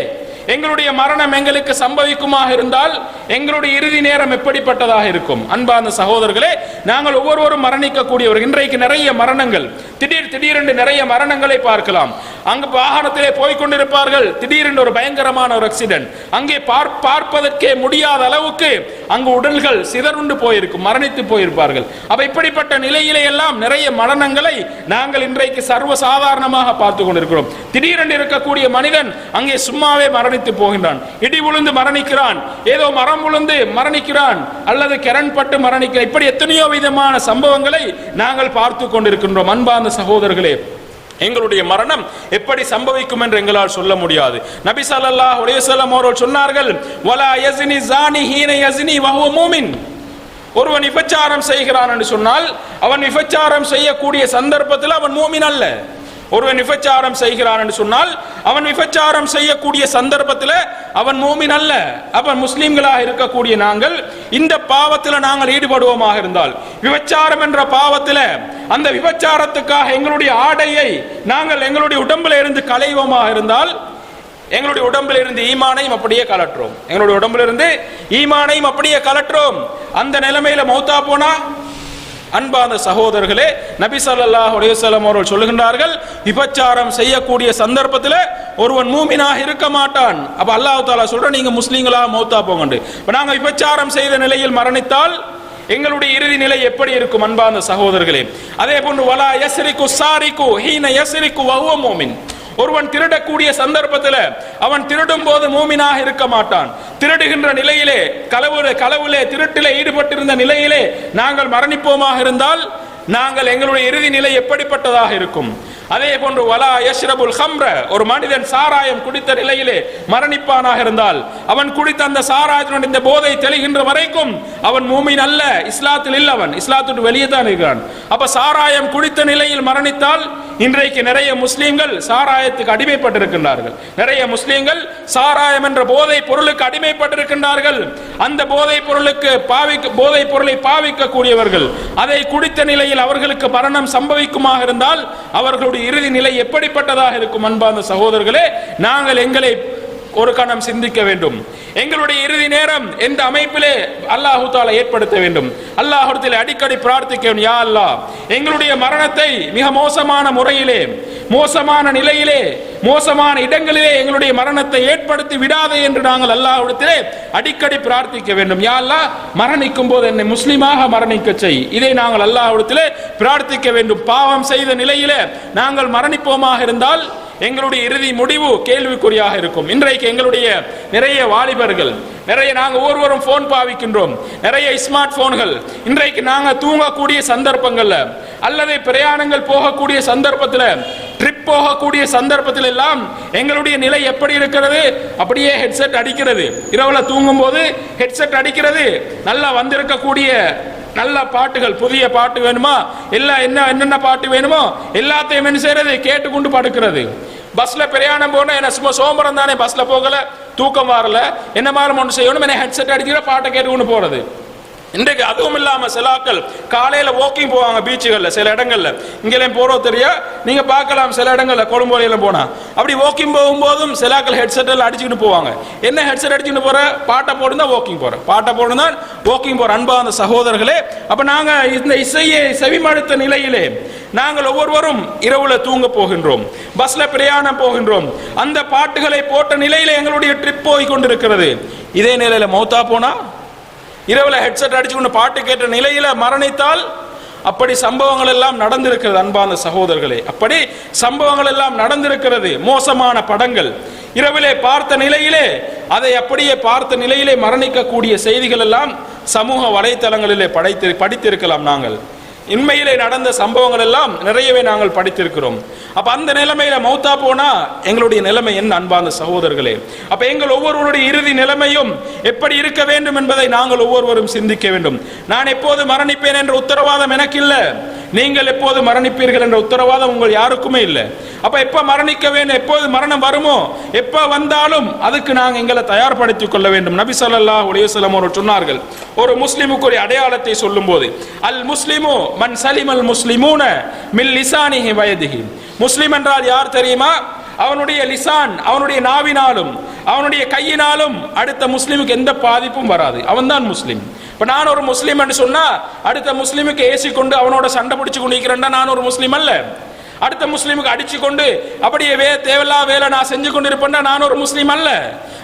எங்களுடைய மரணம் எங்களுக்கு சம்பவிக்குமாக இருந்தால் எங்களுடைய இறுதி நேரம் எப்படிப்பட்டதாக இருக்கும் அன்பார்ந்த சகோதரர்களே. நாங்கள் ஒவ்வொருவரும் மரணிக்கக்கூடியவர். இன்றைக்கு நிறைய மரணங்கள், திடீரென்று நிறைய மரணங்களை பார்க்கலாம். அங்கு வாகனத்திலே போய்கொண்டிருப்பார்கள், திடீரென்று ஒரு பயங்கரமான ஒரு ஆக்சிடென்ட், அங்கே பார்ப்பதற்கே முடியாத அளவுக்கு அங்கு உடல்கள் சிதறுண்டு போயிருக்கும், மரணித்து போயிருப்பார்கள். அப்ப இப்படிப்பட்ட நிலையிலே எல்லாம் நிறைய மரணங்களை நாங்கள் இன்றைக்கு சர்வசாதாரணமாக பார்த்து கொண்டிருக்கிறோம். திடீரென்று இருக்கக்கூடிய மனிதன் அங்கே சும்மாவே மரணித்து போகின்றான், இடி விழுந்து மரணிக்கிறான், ஏதோ மரம் விழுந்து மரணிக்கிறான், அல்லது கரண்ட் பட்டு மரணிக்கிறான். இப்படி எத்தனையோ விதமான சம்பவங்களை நாங்கள் பார்த்து கொண்டிருக்கின்றோம். அன்பார்ந்த சகோதரர்களே, எங்களுடைய மரணம் எப்படி சம்பவிக்கும் என்று எங்களால் சொல்ல முடியாது. நபி ஸல்லல்லாஹு அலைஹி வஸல்லம் அவர்கள் சொன்னார்கள், வலா யஸ்னி ஸானி ஹீன யஸ்னி வஹுவ மூமின். ஒருவன் விபச்சாரம் செய்கிறான் என்று சொன்னால் அவன் விபச்சாரம் செய்யக்கூடிய சந்தர்ப்பத்தில் அவன் மூமின் அல்ல. ஒருவன் விபச்சாரம் செய்கிறான் என்று சொன்னால் அவன் விபச்சாரம் செய்யக்கூடிய சந்தர்ப்பத்தில் அவன் மூமின் அல்ல. அவன் முஸ்லிம்களாக இருக்கக்கூடிய நாங்கள் இந்த பாவத்தில் நாங்கள் ஈடுபடுவோமாக இருந்தால், விபச்சாரம் என்ற பாவத்தில் அந்த விபச்சாரத்துக்காக எங்களுடைய ஆடையை நாங்கள் எங்களுடைய உடம்பில் இருந்து களைவோமாக இருந்தால் எங்களுடைய உடம்பில் இருந்து ஈமானையும் அப்படியே கலற்றுவோம். எங்களுடைய உடம்பில் இருந்து ஈமானையும் அப்படியே கலற்றுவோம். அந்த நிலைமையில மௌத்தா போனா அன்பான சகோதரர்களே, நபி ஸல்லல்லாஹு அலைஹி வஸல்லம் அவர்கள் சொல்லுகின்றார்கள், விபச்சாரம் செய்யக்கூடிய சந்தர்ப்பத்தில் ஒருவன் மூமினாக இருக்க மாட்டான். அப்ப அல்லாஹ் தஆலா சொல்ற நீங்க முஸ்லிம்களாக மௌத்தா போங்கண்டு. இப்ப நாங்க விபச்சாரம் செய்த நிலையில் மரணித்தால் எங்களுடைய இறுதி நிலை எப்படி இருக்கும் அன்பான சகோதரர்களே. அதே போன்று வலா யஸ்ரிகு ஸாரிகு ஹீன யஸ்ரிகு வஹுவ மூமின். ஒருவன் திருடக்கூடிய சந்தர்ப்பத்தில் அவன் திருடும் போது மூமினாக இருக்க மாட்டான். திருடுகின்ற நிலையிலே களவுலே திருட்டிலே ஈடுபட்டிருந்த நிலையிலே நாங்கள் மரணிப்போமாக இருந்தால் நாங்கள் எங்களுடைய இறுதி நிலை எப்படிப்பட்டதாக இருக்கும்? அதே போன்று வலா யஷ்ரபுல் ஹம்ர, ஒரு மனிதன் சாராயம் குடித்த நிலையிலே மரணிப்பானாக இருந்தால் அவன் குடித்த அந்த சாராயத்தினுடைய இந்த போதை தெளிகின்ற வரைக்கும் அவன் மூமின் அல்ல, இஸ்லாத்தில் இல்லை, அவன் இஸ்லாத்துக்கு வெளியே தான் இருக்கிறான். அப்ப சாராயம் குடித்த நிலையில் மரணித்தால் இன்றைக்கு நிறைய முஸ்லீம்கள் சாராயத்துக்கு அடிமைப்பட்டிருக்கின்றார்கள். நிறைய முஸ்லீம்கள் சாராயம் என்ற போதை பொருளுக்கு அடிமைப்பட்டிருக்கின்றார்கள். அந்த போதை பொருளை பாவிக்கக்கூடியவர்கள் அதை குடித்த நிலையில் அவர்களுக்கு மரணம் சம்பவிக்குமாக இருந்தால் அவர்களுடைய இறுதி நிலை எப்படிப்பட்டதாக இருக்கும் அன்பார்ந்த சகோதரர்களே. நாங்கள் எங்களை ஒரு கணம் சிந்திக்க வேண்டும். எங்களுடைய இறுதி நேரம் எந்த அமைப்பிலே அல்லாஹு தஆலா ஏற்படுத்த வேண்டும். அல்லாஹ்விடத்தில் அடிக்கடி பிரார்த்திக்க வேண்டும், யா அல்லாஹ் எங்களுடைய மரணத்தை மிக மோசமான முறையிலே, மோசமான நிலையிலே, மோசமான இடங்களிலே எங்களுடைய மரணத்தை ஏற்படுத்தி விடாதே என்று நாங்கள் அல்லாஹ்விடத்திலே அடிக்கடி பிரார்த்திக்க வேண்டும். யா அல்லாஹ் மரணிக்கும் போது என்னை முஸ்லிமாக மரணிக்க செய். இதை நாங்கள் அல்லாஹ்விடத்திலே பிரார்த்திக்க வேண்டும். பாவம் செய்த நிலையிலே நாங்கள் மரணிப்போமாக இருந்தால் எங்களுடைய இறுதி முடிவு கேள்விக்குறியாக இருக்கும். இன்றைக்கு எங்களுடைய நிறைய வாலிபர்கள், நிறைய நாங்கள் ஒவ்வொருவரும் போன் பாவிக்கின்றோம், நிறைய ஸ்மார்ட் போன்கள். இன்றைக்கு நாங்கள் தூங்கக்கூடிய சந்தர்ப்பங்கள்ல அல்லது பிரயாணங்கள் போகக்கூடிய சந்தர்ப்பத்தில், ட்ரிப் போகக்கூடிய சந்தர்ப்பத்தில் எல்லாம் எங்களுடைய நிலை எப்படி இருக்கிறது? அப்படியே ஹெட்செட் அடிக்கிறது, இரவுல தூங்கும் போது ஹெட்செட் அடிக்கிறது. நல்லா வந்திருக்கக்கூடிய நல்ல பாட்டுகள், புதிய பாட்டு வேணுமா, என்னென்ன பாட்டு வேணுமோ எல்லாத்தையும் என்ன செய்யறது, கேட்டுக்கொண்டு படுக்கிறது. பஸ்ல பிரயாணம் போனா என்ன சும்மா சோம்பரம் தானே, பஸ்ல போகல, தூக்கம் வரல, என்ன மாதிரி ஒன்று செய்யணும், என்ன ஹெட்செட் அடிக்கிற பாட்டை கேட்டுக்கொண்டு போறது. இன்றைக்கு அதுவும் இல்லாம சிலாக்கள் காலையில வாக்கிங் போவாங்க பீச்சுகள்ல, சில இடங்கள்ல இங்கெல்லாம் போறோம் தெரியா, நீங்க பார்க்கலாம் சில இடங்கள்ல கொழும்போலையெல்லாம் போனா அப்படி வாக்கிங் போகும்போதும் சிலாக்கள் ஹெட்செட் எல்லாம் அடிச்சுக்கிட்டு போவாங்க. என்ன ஹெட்செட் அடிச்சுட்டு போற, பாட்டை போட்டுதான் வாக்கிங் போற, பாட்டை போட்டுதான் வாக்கிங் போற. அன்பான சகோதரர்களே, அப்ப நாங்க இந்த இசையை செவிமடுத்த நிலையிலே நாங்கள் ஒவ்வொருவரும் இரவுல தூங்க போகின்றோம், பஸ்ல பிரயாணம் போகின்றோம், அந்த பாட்டுகளை போட்ட நிலையில எங்களுடைய ட்ரிப் போய் கொண்டிருக்கிறது. இதே நிலையில மௌத்தா போனா, இரவுல ஹெட்செட் அடிச்சு கொண்டு பாட்டு கேட்ட நிலையில மரணித்தால், அப்படி சம்பவங்கள் எல்லாம் நடந்திருக்கிறது அன்பான சகோதரர்களே. அப்படி சம்பவங்கள் எல்லாம் நடந்திருக்கிறது. மோசமான படங்கள் இரவிலே பார்த்த நிலையிலே, அதை அப்படியே பார்த்த நிலையிலே மரணிக்கக்கூடிய செய்திகள் எல்லாம் சமூக வலைத்தளங்களிலே படித்திருக்கலாம். நாங்கள் உண்மையிலே நடந்த சம்பவங்கள் எல்லாம் நிறையவே நாங்கள் படித்திருக்கிறோம். அப்ப அந்த நிலைமையில மௌத்தா போனா எங்களுடைய நிலைமை என்ன அன்பான சகோதரர்களே? அப்ப எங்கள் ஒவ்வொருவருடைய இறுதி நிலைமையும் எப்படி இருக்க வேண்டும் என்பதை நாங்கள் ஒவ்வொருவரும் சிந்திக்க வேண்டும். நான் எப்போது மரணிப்பேன் என்ற உத்தரவாதம் எனக்கு இல்லை, நீங்கள் எப்போது மரணிப்பீர்கள் என்ற உத்தரவாதம் உங்கள் யாருக்குமே இல்லை. அப்ப எப்ப மரணிக்க வேண்டும், எப்போது மரணம் வருமோ, எப்ப வந்தாலும் அதுக்கு நாங்கள் எங்களை தயார்படுத்திக் கொள்ள வேண்டும். நபி ஸல்லல்லாஹு அலைஹி வஸல்லம் அவர்கள் சொன்னார்கள், ஒரு முஸ்லிமுக்கு ஒரு அடையாளத்தை சொல்லும் போது, அல் முஸ்லிமு மன் சலிமல் முஸ்லிமூன மின் லிசானிஹி வயதிஹி. முஸ்லிம் என்றால் யார் தெரியுமா? அவனுடைய லிசான், அவனுடைய நாவினாலும் அவனுடைய கையினாலும் அடுத்த முஸ்லிமுக்கு எந்த பாதிப்பும் வராது. அவன் தான் முஸ்லிம். இப்ப நான் ஒரு முஸ்லிம் என்று சொன்னா அடுத்த முஸ்லிமுக்கு ஏசி கொண்டு அவனோட சண்டை பிடிச்சு கொண்டிருக்கிறேன்டா நான் ஒரு முஸ்லிம் அல்ல. அடுத்த முஸ்லிமுக்கு அடிச்சு கொண்டு அப்படியே தேவையில்லா வேலை நான் செஞ்சு கொண்டு இருப்பேன்டா நான் ஒரு முஸ்லிம் அல்ல.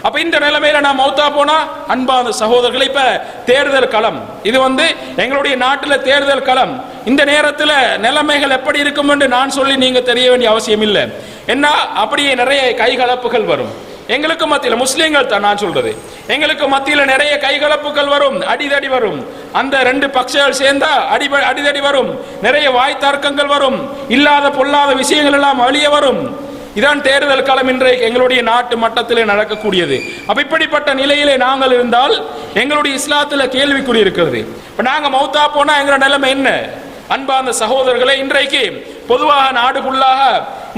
அப்ப இந்த நிலைமையில நான் மௌத்தா போனா அன்பான சகோதரர்களை, இப்ப தேர்தல் களம், இது எங்களுடைய நாட்டில் தேர்தல் களம். இந்த நேரத்தில் நிலைமைகள் எப்படி இருக்கும் என்று நான் சொல்லி நீங்க தெரிய வேண்டிய அவசியம் இல்லை. என்ன, அப்படியே நிறைய கைகலப்புகள் வரும் எங்களுக்கு மத்தியில். முஸ்லீம்கள் தான் நான் சொல்றது, எங்களுக்கு மத்தியில் நிறைய கைகலப்புகள் வரும், அடிதடி வரும். அந்த ரெண்டு பட்சங்கள் சேர்ந்தா அடிதடி வரும், நிறைய வாய் தர்க்கங்கள் வரும், இல்லாத பொல்லாத விஷயங்கள் எல்லாம் வெளியே வரும். இதான் தேர்தல் களம் இன்றைக்கு எங்களுடைய நாட்டு மட்டத்திலே நடக்கக்கூடியது. அப்ப இப்படிப்பட்ட நிலையிலே நாங்கள் இருந்தால் எங்களுடைய இஸ்லாத்துல கேள்விக்குறி இருக்கிறது. இப்ப நாங்க மௌத்தா போனா எங்களோட நிலைமை என்ன அன்பான சகோதரர்களே? இன்றைக்கு பொதுவாக நாடு ஃபுல்லாக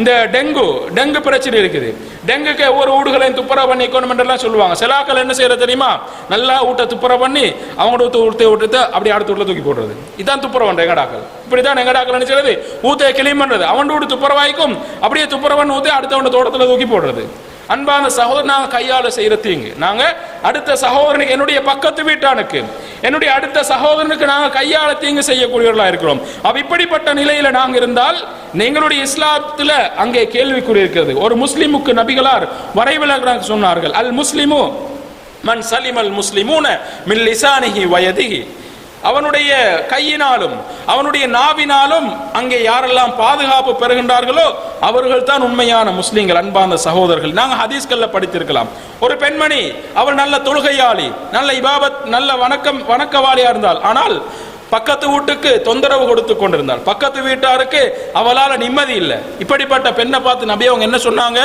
இந்த டெங்கு பிரச்சனை இருக்குது. டெங்குக்கு ஒவ்வொரு வீடுகளையும் துப்புரவு பண்ணிக்கணும் என்றெல்லாம் சொல்லுவாங்க. சிலாக்கள் என்ன செய்யறது தெரியுமா? நல்லா ஊட்ட துப்புரவு பண்ணி அவங்களோட ஊட்டத்தை அப்படி அடுத்த வீட்டுல தூக்கி போடுறது. இதுதான் துப்புரவு எங்கடாக்கள். இப்படிதான் எங்கடாக்கள் நினைச்சது, ஊத்தையை கிளீன் பண்றது, அவன் வீடு துப்புரவாய்க்கும் அப்படியே துப்புரவன் ஊத்தி அடுத்தவன் தோட்டத்துல தூக்கி போடுறது. அன்பான சகோதரன், நாங்க கையால செய்யற தீங்கு, நாங்க அடுத்த சகோதரனுக்கு, என்னுடைய பக்கத்து வீட்டானுக்கு, என்னுடைய அடுத்த சகோதரனுக்கு நாங்க கையால தீங்கு செய்யக்கூடியவர்களா இருக்கிறோம். அப்ப இப்படிப்பட்ட நிலையில நாங்க இருந்தால் எங்களுடைய இஸ்லாத்துல அங்கே கேள்விக்குறி இருக்கிறது. ஒரு முஸ்லிமுக்கு நபிகளார் வரைவிலக்கணம் சொன்னார்கள், அல் முஸ்லிமு மன் சலிமல் முஸ்லிமூன மின் லிசானிஹி வயதிஹி. அவனுடைய கையினாலும் அவனுடைய நாவினாலும் அங்கே யாரெல்லாம் பாதுகாப்பு பெறுகின்றார்களோ அவர்கள் தான் உண்மையான முஸ்லிம்கள். அன்பான சகோதரர்கள், நாங்கள் ஹதீஸ்கள்ல படித்திருக்கலாம், ஒரு பெண்மணி அவள் நல்ல தொழுகையாளி, நல்ல இபாதத், நல்ல வணக்கவாளியா இருந்தால், ஆனால் பக்கத்து வீட்டுக்கு தொந்தரவு கொடுத்து கொண்டிருந்தாள், பக்கத்து வீட்டாருக்கு அவளால நிம்மதி இல்லை. இப்படிப்பட்ட பெண்ணை பார்த்து நபி அவங்க என்ன சொன்னாங்க?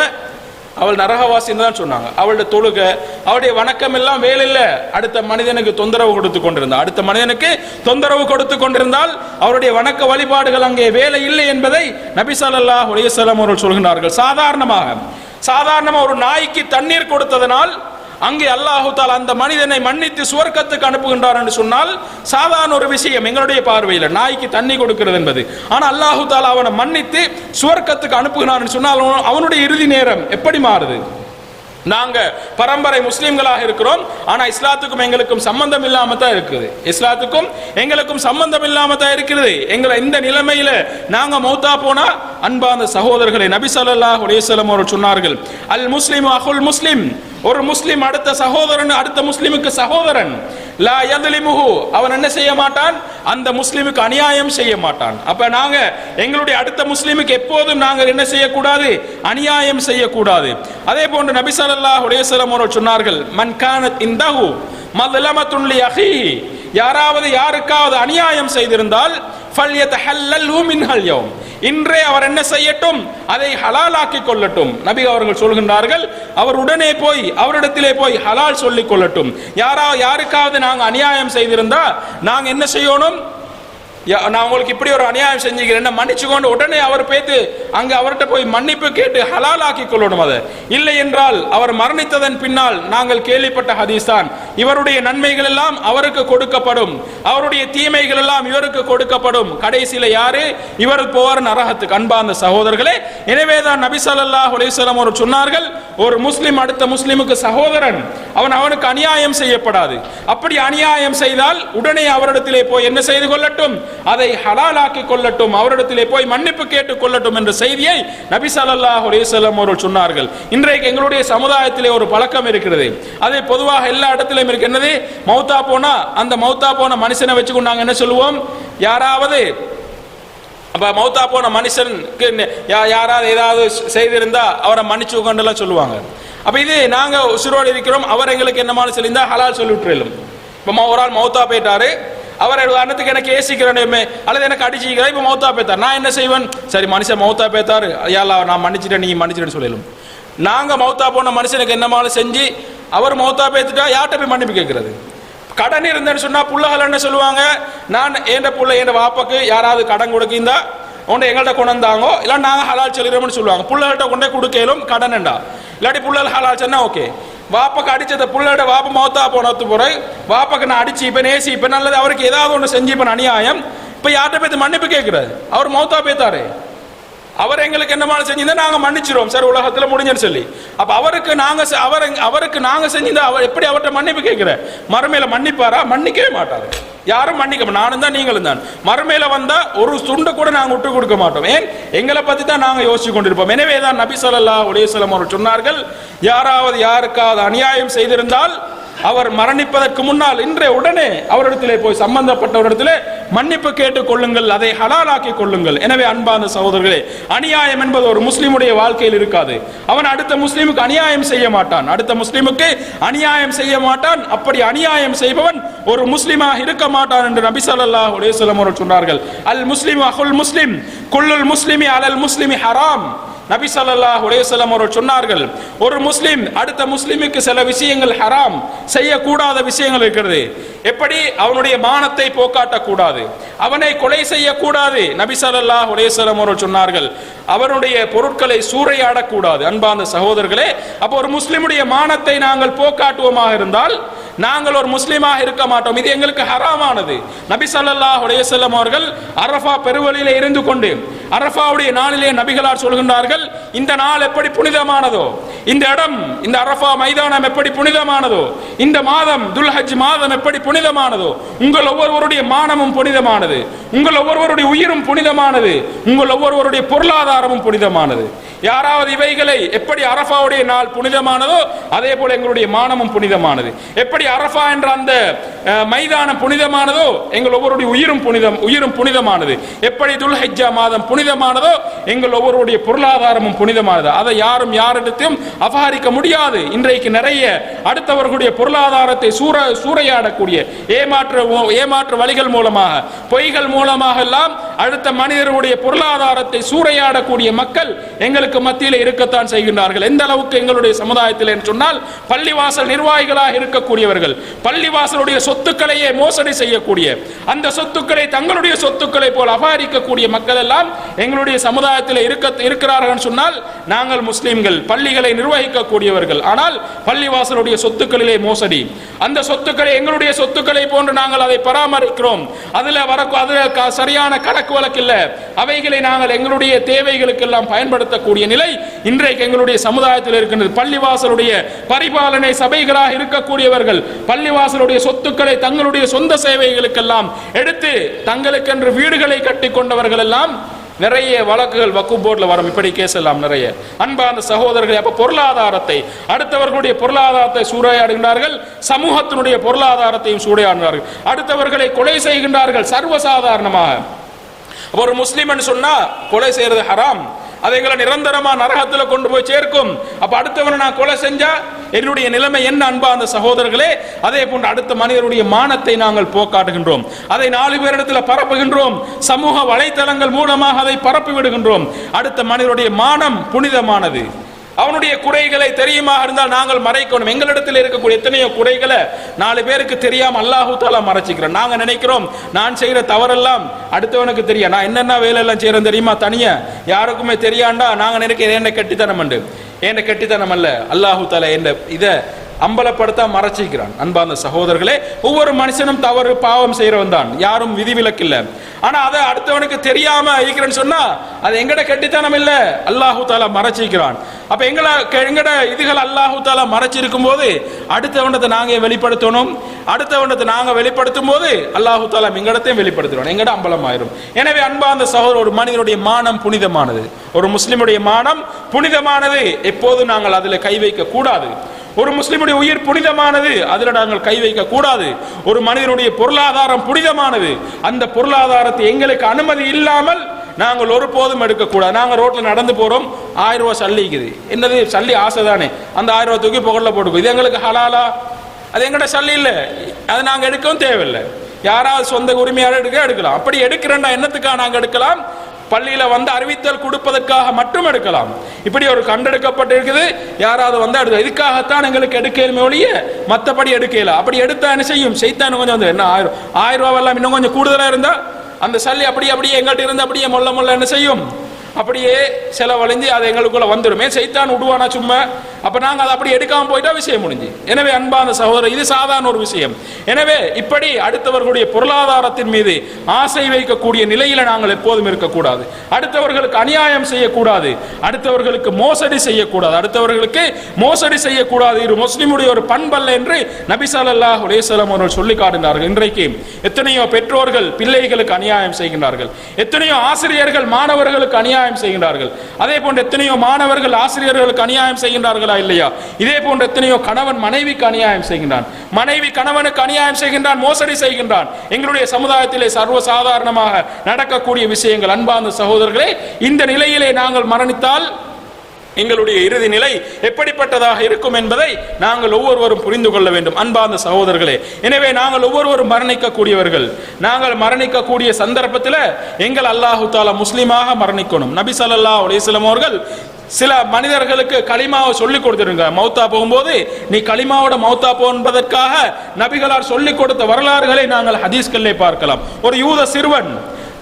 அவள் நரகவாசின்னு தான் சொன்னாங்க. அவளுடைய தொழுகை, அவளுடைய வணக்கம் எல்லாம் வேலையில் அடுத்த மனிதனுக்கு தொந்தரவு கொடுத்து கொண்டிருந்தாள். அடுத்த மனிதனுக்கு தொந்தரவு கொடுத்து கொண்டிருந்தால் அவருடைய வணக்க வழிபாடுகள் அங்கே வேலை இல்லை என்பதை நபி ஸல்லல்லாஹு அலைஹி வஸல்லம் அவர்கள் சொல்கிறார்கள். சாதாரணமாக ஒரு நாய்க்கு தண்ணீர் கொடுத்ததனால் அங்கே அல்லாஹு தஆலா அந்த மனிதனை மன்னித்து சுவர்க்கத்துக்கு அனுப்புகின்றார் என்று சொன்னால் சாதாரண ஒரு விஷயம் எங்களுடைய பார்வையில், நாய்க்கு தண்ணி கொடுக்கிறது என்பது. ஆனால் அல்லாஹு தஆலா அவனை மன்னித்து சுவர்க்கத்துக்கு அனுப்புகிறார் என்று சொன்னால் அவனுடைய இறுதி நேரம் எப்படி மாறுது? நாங்க பரம்பரை முஸ்லிம்களாக இருக்கிறோம், ஆனா இஸ்லாத்துக்கும் எங்களுக்கும் சம்பந்தம் இல்லாம தான் இருக்குது. இஸ்லாத்துக்கும் எங்களுக்கும் சம்பந்தம் இல்லாம தான் இருக்கிறது. எங்களை இந்த நிலைமையில நாங்க மௌத்தா போனா அன்பான சகோதரர்களை, நபி ஸல்லல்லாஹு அலைஹி வஸல்லம் அவர்கள் சொன்னார்கள், அல் முஸ்லிமு அஹுல் முஸ்லிம். ஒரு முஸ்லிம் அடுத்த சகோதரன், அடுத்த முஸ்லிமுக்கு சகோதரன். லா யத்லிமுஹு, அவன் என்ன செய்ய மாட்டான்? அந்த முஸ்லிமுக்கு அநியாயம் செய்ய மாட்டான். அப்ப நாங்க எங்களுடைய அடுத்த முஸ்லிமுக்கு எப்போதும் நாங்கள் என்ன செய்யக்கூடாது? அநியாயம் செய்யக்கூடாது. அதே போன்று நபி ஸல்லல்லாஹு அலைஹி வஸல்லம் அவர்கள் சொன்னார்கள், மன் கானத் இன்தஹு மத்லமத்துன் லி அஹீஹி, யாராவது யாருக்காவது அநியாயம் செய்திருந்தால் ஃபல்யதஹல்லல்ஹு மின்ஹல் யௌம், இன்றே அவர் என்ன செய்யட்டும்? அதை ஹலாலாக்கி கொள்ளட்டும். நபி அவர்கள் சொல்கின்றார்கள், அவர் உடனே போய் அவரிடத்திலே போய் ஹலால் சொல்லிக் கொள்ளட்டும். யாருக்காவது நாங்க அநியாயம் செய்திருந்தா நாங்க என்ன செய்யணும்? நான் உங்களுக்கு இப்படி ஒரு அநியாயம் செஞ்சுக்கிறேன், மன்னிச்சுக்கொண்டு உடனே அவர் பேத்து அங்க அவர்கிட்ட போய் மன்னிப்பு கேட்டு ஹலால் ஆக்கி கொள்ளணும். அதை இல்லை என்றால் அவர் மரணித்ததன் பின்னால் நாங்கள் கேள்விப்பட்ட ஹதீஸ் தான், இவருடைய நன்மைகள் எல்லாம் அவருக்கு கொடுக்கப்படும், அவருடைய தீமைகள் எல்லாம் இவருக்கு கொடுக்கப்படும். கடைசியில யாரு? இவர் போவார் நரகத்துக்கு. அன்பார்ந்த சகோதரர்களே, எனவேதான் நபி ஸல்லல்லாஹு அலைஹி வஸல்லம் அவர்கள் சொன்னார்கள், ஒரு முஸ்லிம் அடுத்த முஸ்லிமுக்கு சகோதரன், அவனுக்கு அநியாயம் செய்யப்படாது. அப்படி அநியாயம் செய்தால் உடனே அவரிடத்திலே போய் என்ன செய்து கொள்ளட்டும்? அதை ஹலாலாக்கி கொள்ளட்டும், அவரிடத்திலே போய் மன்னிப்பு கேட்டுக் கொள்ளட்டும் என்ற செய்தியை நபி ஸல்லல்லாஹு அலைஹி வஸல்லம் அவர்கள் சொன்னார்கள். இன்றைக்கு எங்களுடைய சமுதாயத்திலே ஒரு பழக்கம் இருக்கிறது, அது பொதுவாக எல்லா இடத்திலும் இருக்கு. என்னது? மௌத்தா போனா அந்த மௌத்தா போன மனுஷனை வச்சுக்கொண்டு நாங்க என்ன சொல்லுவோம்? யாராவது மௌத்தா போன மனுஷனுக்கு யாராவது ஏதாவது செய்திருந்தா அவரை மன்னிச்சு கொண்டெல்லாம் சொல்லுவாங்க. அப்ப இது நாங்க உசுரோடு இருக்கிறோம், அவர் எங்களுக்கு என்னமான சொல்லியிருந்தா ஹலால் சொல்லி விட்டுறலும். இப்ப ஒரு ஆள் மௌத்தா போயிட்டாரு, அவர் உதாரணத்துக்கு எனக்கு ஏசிக்கிறேன் அல்லது எனக்கு அடிச்சுக்கிறேன், இப்ப மௌத்தா போய்த்தார், நான் என்ன செய்வேன்? சரி மனுஷன் மௌத்தா போய்த்தாரு, ஐயா நான் மன்னிச்சிட்டேன், நீங்க மன்னிச்சிட்டேன்னு சொல்லலும். நாங்க மௌத்தா போன மனுஷனுக்கு என்னமான செஞ்சு அவர் மௌத்தா போய்த்துட்டா யார்கிட்ட போய் மன்னிப்பு கேட்கறது? கடன் இருந்தேன்னு சொன்னா புள்ளகள் என்ன சொல்லுவாங்க? நான் ஏண்ட புள்ள ஏண்ட வாப்பாக்கு யாராவது கடன் கொடுக்கிந்தா உன்னை எங்கள்கிட்ட கொண்டு வந்தாங்கோ, இல்லை நாங்க ஹலால் சொல்லிடுறோம்னு சொல்லுவாங்க. புள்ளகிட்ட கொண்டே கொடுக்கலும் கடன்டா, இல்லாட்டி புள்ளல் ஹலால் சொன்னா ஓகே. வாப்பாக்கு அடிச்சத புள்ளோட வாப்பா மௌத்தா போனது போற வாப்பாக்கு நான் அடிச்சு இப்ப நேசி இப்ப நல்லது, அவருக்கு ஏதாவது ஒன்று செஞ்சு இப்ப அநியாயம், இப்ப யார்கிட்ட போய் மன்னிப்பு கேட்கிறாரு? அவர் மௌத்தா போய்த்தாரு, அவர் எங்களுக்கு என்னமான செஞ்சிருந்தா நாங்க மன்னிச்சிருவோம், சார் உலகத்துல முடிஞ்சுன்னு சொல்லி. அப்ப அவருக்கு நாங்க செஞ்சிருந்தா அவர் எப்படி அவர்கிட்ட மன்னிப்பு கேட்கிற? மறுமையில மன்னிப்பாரா? மன்னிக்கவே மாட்டாரு, யாரும் மன்னிக்க. நானும் தான் நீங்களும் தான். மறுமையில வந்தா ஒரு துண்டு கூட நாங்க விட்டு கொடுக்க மாட்டோம். ஏன்? எங்களை பத்தி தான் நாங்க யோசிச்சு கொண்டிருப்போம். எனவேதான் நபி ஸல்லல்லாஹு அலைஹி வஸல்லம் அவர்கள் சொன்னார்கள், யாராவது யாருக்காவது அநியாயம் செய்திருந்தால் அவர் மரணிப்பதற்கு முன்னால் இன்றைய உடனே அவரிடத்திலே போய் சம்பந்தப்பட்டவரிடத்திலே மன்னிப்பு கேட்டுக் கொள்ளுங்கள், அதை ஹலாலாக்கி கொள்ளுங்கள். எனவே அன்பான சகோதரர்களே, அநியாயம் என்பது ஒரு முஸ்லிமுடைய வாழ்க்கையில் இருக்காது. அவன் அடுத்த முஸ்லிமுக்கு அநியாயம் செய்ய மாட்டான், அடுத்த முஸ்லிமுக்கு அநியாயம் செய்ய மாட்டான். அப்படி அநியாயம் செய்பவன் ஒரு முஸ்லிமாக இருக்க மாட்டான் என்று நபி ஸல்லல்லாஹு அலைஹி வஸல்லம் அவர்கள் சொன்னார்கள். அல் முஸ்லிம் அஹுல் முஸ்லிம் குல்லுல் முஸ்லிமி அலல் முஸ்லிமி ஹராம். நபி ஸல்லல்லாஹு அலைஹி வஸல்லம் அவர்கள் சொன்னார்கள், ஒரு முஸ்லிம் அடுத்த முஸ்லிமுக்கு சில விஷயங்கள் ஹராம், செய்யக்கூடாத விஷயங்கள் இருக்கிறது. எப்படி? அவனுடைய மானத்தை போக்காட்டக்கூடாது, அவனை கொலை செய்யக்கூடாது. நபி ஸல்லல்லாஹு அலைஹி வஸல்லம் அவர்கள் சொன்னார்கள், அவனுடைய பொருட்களை சூறையாடக்கூடாது. அன்பார்ந்த சகோதரர்களே, அப்போ ஒரு முஸ்லிமுடைய மானத்தை நாங்கள் போக்காட்டுவோமாக இருந்தால் நாங்கள் ஒரு முஸ்லிமாக இருக்க மாட்டோம், இது எங்களுக்கு ஹராமானது. நபி ஸல்லல்லாஹு அலைஹி வஸல்லம் அவர்கள் அரஃபா பெருவழியிலே இருந்து கொண்டு அரஃபாவுடைய நாளிலே நபிகளார் சொல்கின்றார்கள், இந்த நாள் எப்படி புனிதமானதோ, இந்த இடம் இந்த அரஃபா மைதானம் எப்படி புனிதமானதோ, இந்த மாதம் துல்ஹஜ் மாதம் எப்படி புனிதமானதோ, உங்கள் ஒவ்வொருவருடைய மானமும் புனிதமானது, உங்கள் ஒவ்வொருவருடைய உயிரும் புனிதமானது, உங்கள் ஒவ்வொருவருடைய பொருளாதாரமும் புனிதமானது. யாராவது இவைகளை எப்படி அரஃபாவுடைய நாள் புனிதமானதோ அதே போல எங்களுடைய மானமும் புனிதமானது. எப்படி அரஃபா என்ற அந்த மைதானம் புனிதமானதோ எங்கள் ஒவ்வொருடைய உயிரும் புனிதமானது. எப்படி துல்ஹஜ்ஜா மாதம் புனிதமானதோ எங்கள் ஒவ்வொருடைய பொருளாதாரமும் புனிதமானது. அதை யாரும் யாரிடத்தையும் அபகரிக்க முடியாது. இன்றைக்கு நிறைய அடுத்தவர்களுடைய பொருளாதாரத்தை சூறையாடக்கூடிய ஏமாற்று வழிகள் மூலமாக, பொய்கள் மூலமாக எல்லாம் அடுத்த மனிதர்களுடைய பொருளாதாரத்தை சூறையாடக்கூடிய மக்கள் எங்களுக்கு மத்தியில் இருக்கத்தான் செய்கின்றார்கள். எந்த அளவுக்கு எங்களுடைய சமுதாயத்தில் என்று சொன்னால், பள்ளிவாசல் நிர்வாகிகளாக இருக்கக்கூடியவர்கள் பள்ளிவாசலுடைய சொத்துக்களையே மோசடி செய்யக்கூடிய, அந்த சொத்துக்களை தங்களுடைய சொத்துக்களை போல் அபகரிக்கக்கூடிய மக்கள் எல்லாம் எங்களுடைய சமுதாயத்தில் இருக்கிறார்கள் சொன்னால், நாங்கள் முஸ்லிம்கள் பள்ளிகளை நிர்வகிக்கக்கூடியவர்கள், ஆனால் பள்ளிவாசலுடைய சொத்துக்களிலே மோசடி, அந்த சொத்துக்களை எங்களுடைய சொத்துக்களை போன்று நாங்கள் அதை பராமரிக்கிறோம், அதுல சரியான கணக்கு வழக்கு இல்ல, அவைகளை நாங்கள் எங்களுடைய தேவைகளுக்கு எல்லாம் பயன்படுத்தக்கூடிய நிலை இன்றைக்கு எங்களுடைய சமுதாயத்தில் இருக்கின்றது. பள்ளிவாசலுடைய பரிபாலனை சபைகளாக இருக்கக்கூடியவர்கள் பள்ளிவாசலுடைய சொத்துக்களை தங்களுடைய சொந்த சேவைகளுக்கெல்லாம் எடுத்து தங்களுக்கென்று வீடுகளை கட்டி கொண்டவர்கள் எல்லாம் நிறைய வழக்குகள் வக்ஃப் போர்டுல வரும். இப்படி கேஸ் எல்லாம் நிறைய. அன்பான சகோதரர்களே, அப்ப பொருளாதாரத்தை அடுத்தவர்களுடைய பொருளாதாரத்தை சூறையாடுகின்றார்கள், சமூகத்தினுடைய பொருளாதாரத்தையும் சூறையாடுகிறார்கள், அடுத்தவர்களை கொலை செய்கின்றார்கள் சர்வசாதாரணமாக. ஒரு முஸ்லிம் சொன்னா கொலை செய்யறது ஹராம், அதை எங்களை நிரந்தரமா நரகத்துல கொண்டு போய் சேர்க்கும். அப்ப அடுத்தவனை நான் கொலை செஞ்சா என்னுடைய நிலைமை என்ன? அன்பார்ந்த சகோதரர்களே, அதே போன்று அடுத்த மனிதருடைய மானத்தை நாங்கள் போக்காட்டுகின்றோம், அதை 4 பேரிடத்தில் பரப்புகின்றோம், சமூக வலைத்தளங்கள் மூலமாக அதை பரப்பி விடுகின்றோம். அடுத்த மனிதருடைய மானம் புனிதமானது. அவனுடைய குறைகளை தெரியுமா இருந்தால் நாங்கள் மறைக்கணும். எங்களிடத்தில் இருக்கக்கூடிய எத்தனையோ குறைகளை 4 பேருக்கு தெரியாம அல்லாஹு தஆலா மறைச்சிக்கிறோம். நாங்க நினைக்கிறோம் நான் செய்யற தவறெல்லாம் அடுத்தவனுக்கு தெரியும், நான் என்னென்ன வேலை எல்லாம் செய்யறேன் தெரியுமா, தனியா யாருக்குமே தெரியாண்டா நாங்க நினைக்கிறேன் என்ன கெட்டித்தனம் உண்டு. என்ன கெட்டித்தனம் அல்ல, அல்லாஹு தஆலா என்ன இதை அம்பலப்படுத்த மறைச்சிக்கிறான். அன்பார்ந்த சகோதரர்களே, ஒவ்வொரு மனுஷனும் தவறு பாவம் செய்யறவன் தான், யாரும் விதிவிலக்கு இல்லை. ஆனா அதை அடுத்தவனுக்கு தெரியாம இருக்கிறேன்னு சொன்னா அது எங்கட கெட்டித்தனம் இல்ல, அல்லாஹு தாலா மறைச்சிக்கிறான். அப்ப எங்கட இதுகள் அல்லாஹு தாலா மறைச்சிருக்கும் போது அடுத்தவனத்தை நாங்க வெளிப்படுத்தணும். அடுத்தவனத்தை நாங்க வெளிப்படுத்தும் போது அல்லாஹு தாலா எங்கடத்தையும் வெளிப்படுத்துறோம், எங்கட அம்பலம் ஆயிரும். எனவே அன்பார்ந்த சகோதரர், ஒரு மனிதனுடைய மானம் புனிதமானது, ஒரு முஸ்லிமுடைய மானம் புனிதமானது. எப்போது நாங்கள் அதில் கை வைக்க கூடாது. ஒரு முஸ்லிமுடைய உயிர் புனிதமானது, அதுல நாங்கள் கை வைக்க கூடாது. ஒரு மனிதனுடைய பொருளாதாரம் புனிதமானது, அந்த பொருளாதாரத்தை எங்களுக்கு அனுமதி இல்லாமல் நாங்கள் ஒருபோதும் எடுக்கக்கூடாது. நாங்கள் ரோட்ல நடந்து போறோம், 1000 ரூபாய் சல்லிக்குது, என்னது சல்லி ஆசை தானே, அந்த 1000 ரூபாய் தூக்கி புகழ்ல போட்டுக்கும், இது எங்களுக்கு ஹலாலா? அது எங்கட சல்லி இல்லை, அது நாங்க எடுக்கவும் தேவையில்லை. யாராவது சொந்த உரிமையாளர் எடுக்கலாம். அப்படி எடுக்கிறேன்டா என்னத்துக்காக நாங்கள் எடுக்கலாம்? பள்ளியில வந்து அறிவித்தல் கொடுப்பதற்காக மட்டும் எடுக்கலாம். இப்படி ஒரு கண்டெடுக்கப்பட்டிருக்குது, யாராவது வந்து எடுக்க, இதுக்காகத்தான் எங்களுக்கு எடுக்கலுமே ஒழிய மற்றபடி எடுக்கல. அப்படி எடுத்தா என்ன செய்யும்? செய்தான் கொஞ்சம் வந்து என்ன 1000 ரூபாய் எல்லாம் இன்னும் கொஞ்சம் கூடுதலா இருந்தா அந்த சல்லி அப்படியே எங்கள்கிட்ட இருந்து அப்படியே மொல்ல என்ன செய்யும்? அப்படியே செலவழிஞ்சு அது எங்களுக்குள்ள வந்துடுமே. செய்தான் விடுவானா சும்மா? அப்ப நாங்க அதை அப்படி எடுக்காம போயிட்டா விஷயம் முடிஞ்சு. எனவே அன்பான சகோதரர், இது சாதாரண ஒரு விஷயம். எனவே இப்படி அடுத்தவர்களுடைய பொருளாதாரத்தின் மீது ஆசை வைக்கக்கூடிய நிலையில நாங்கள் எப்போதும் இருக்கக்கூடாது. அடுத்தவர்களுக்கு அநியாயம் செய்யக்கூடாது, அடுத்தவர்களுக்கு மோசடி செய்யக்கூடாது, அடுத்தவர்களுக்கு மோசடி செய்யக்கூடாது. இது முஸ்லிமுடைய ஒரு பண்பல்ல என்று நபி ஸல்லல்லாஹு அலைஹி வஸல்லம் அவர்கள் சொல்லி காட்டினார்கள். இன்றைக்கு எத்தனையோ பெற்றோர்கள் பிள்ளைகளுக்கு அநியாயம் செய்கின்றார்கள், எத்தனையோ ஆசிரியர்கள் மாணவர்களுக்கு அநியாயம் செய்கின்றார்கள், அதே போன்று எத்தனையோ மாணவர்கள் ஆசிரியர்களுக்கு அநியாயம் செய்கின்றார்களா இல்லையா? இதே போன்று எத்தனையோ கணவன் மனைவிக்கு அநியாயம் செய்கின்றான், மனைவி கணவனுக்கு அநியாயம் செய்கின்றான், மோசடி செய்கின்றான். எங்களுடைய சமுதாயத்திலே சர்வசாதாரணமாக நடக்கக்கூடிய விஷயங்கள். அன்பார்ந்த சகோதரர்களே, இந்த நிலையிலே நாங்கள் மரணித்தால் எங்களுடைய இறுதி நிலை எப்படிப்பட்டதாக இருக்கும் என்பதை நாங்கள் ஒவ்வொருவரும் புரிந்து கொள்ள வேண்டும். அன்பார்ந்த சகோதரர்களே, எனவே நாங்கள் ஒவ்வொருவரும் மரணிக்கக்கூடியவர்கள். நாங்கள் மரணிக்கக்கூடிய சந்தர்ப்பத்தில் எங்கள் அல்லாஹு தாலா முஸ்லிமாக மரணிக்கணும். நபி ஸல்லல்லாஹு அலைஹி வஸல்லம் அவர்கள் சில மனிதர்களுக்கு களிமாவை சொல்லிக் கொடுத்துருங்க. மௌத்தா போகும்போது நீ களிமாவோட மௌத்தா போன்பதற்காக நபிகளார் சொல்லிக் கொடுத்த வரலாறுகளை நாங்கள் ஹதீஸ்களிலே பார்க்கலாம். ஒரு யூத சிறுவன்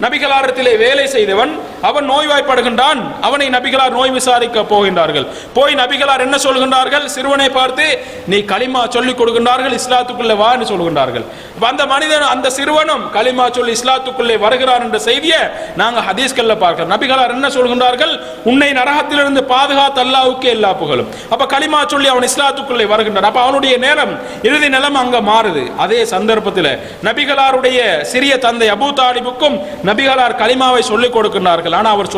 நபிகளாரிடத்திலே வேலை செய்தவன், அவன் நோய்வாய்ப்படுகின்றான். அவனை நபிகளார் நோய் விசாரிக்க போகின்றார்கள். போய் நபிகளார் என்ன சொல்கின்றார்கள்? சிறுவனை பார்த்து நீ களிமா சொல்லிக் கொடுக்கின்றார்கள், இஸ்லாத்துக்குள்ளே வா என்று சொல்கின்றார்கள். அந்த மனிதன், அந்த சிறுவனும் களிமா சொல்லி இஸ்லாத்துக்குள்ளே வருகிறார் என்ற செய்தியை நாங்கள் ஹதீஸ்கள்ல பார்க்கிறோம். நபிகளார் என்ன சொல்கின்றார்கள்? உன்னை நரகத்திலிருந்து பாதுகாத்த அல்லாஹ்வுக்கே எல்லா புகழும். அப்ப களிமா சொல்லி அவன் இஸ்லாத்துக்குள்ளே வருகின்றான். அப்ப அவனுடைய நேரம், இறுதி நிலம் அங்க மாறுது. அதே சந்தர்ப்பத்தில் நபிகளாருடைய சிறிய தந்தை அபூ தாலிபுக்கும் நபிகளார் களிமாவை சொல்லிக் கொடுக்கின்றார்கள். ஆனா அவர்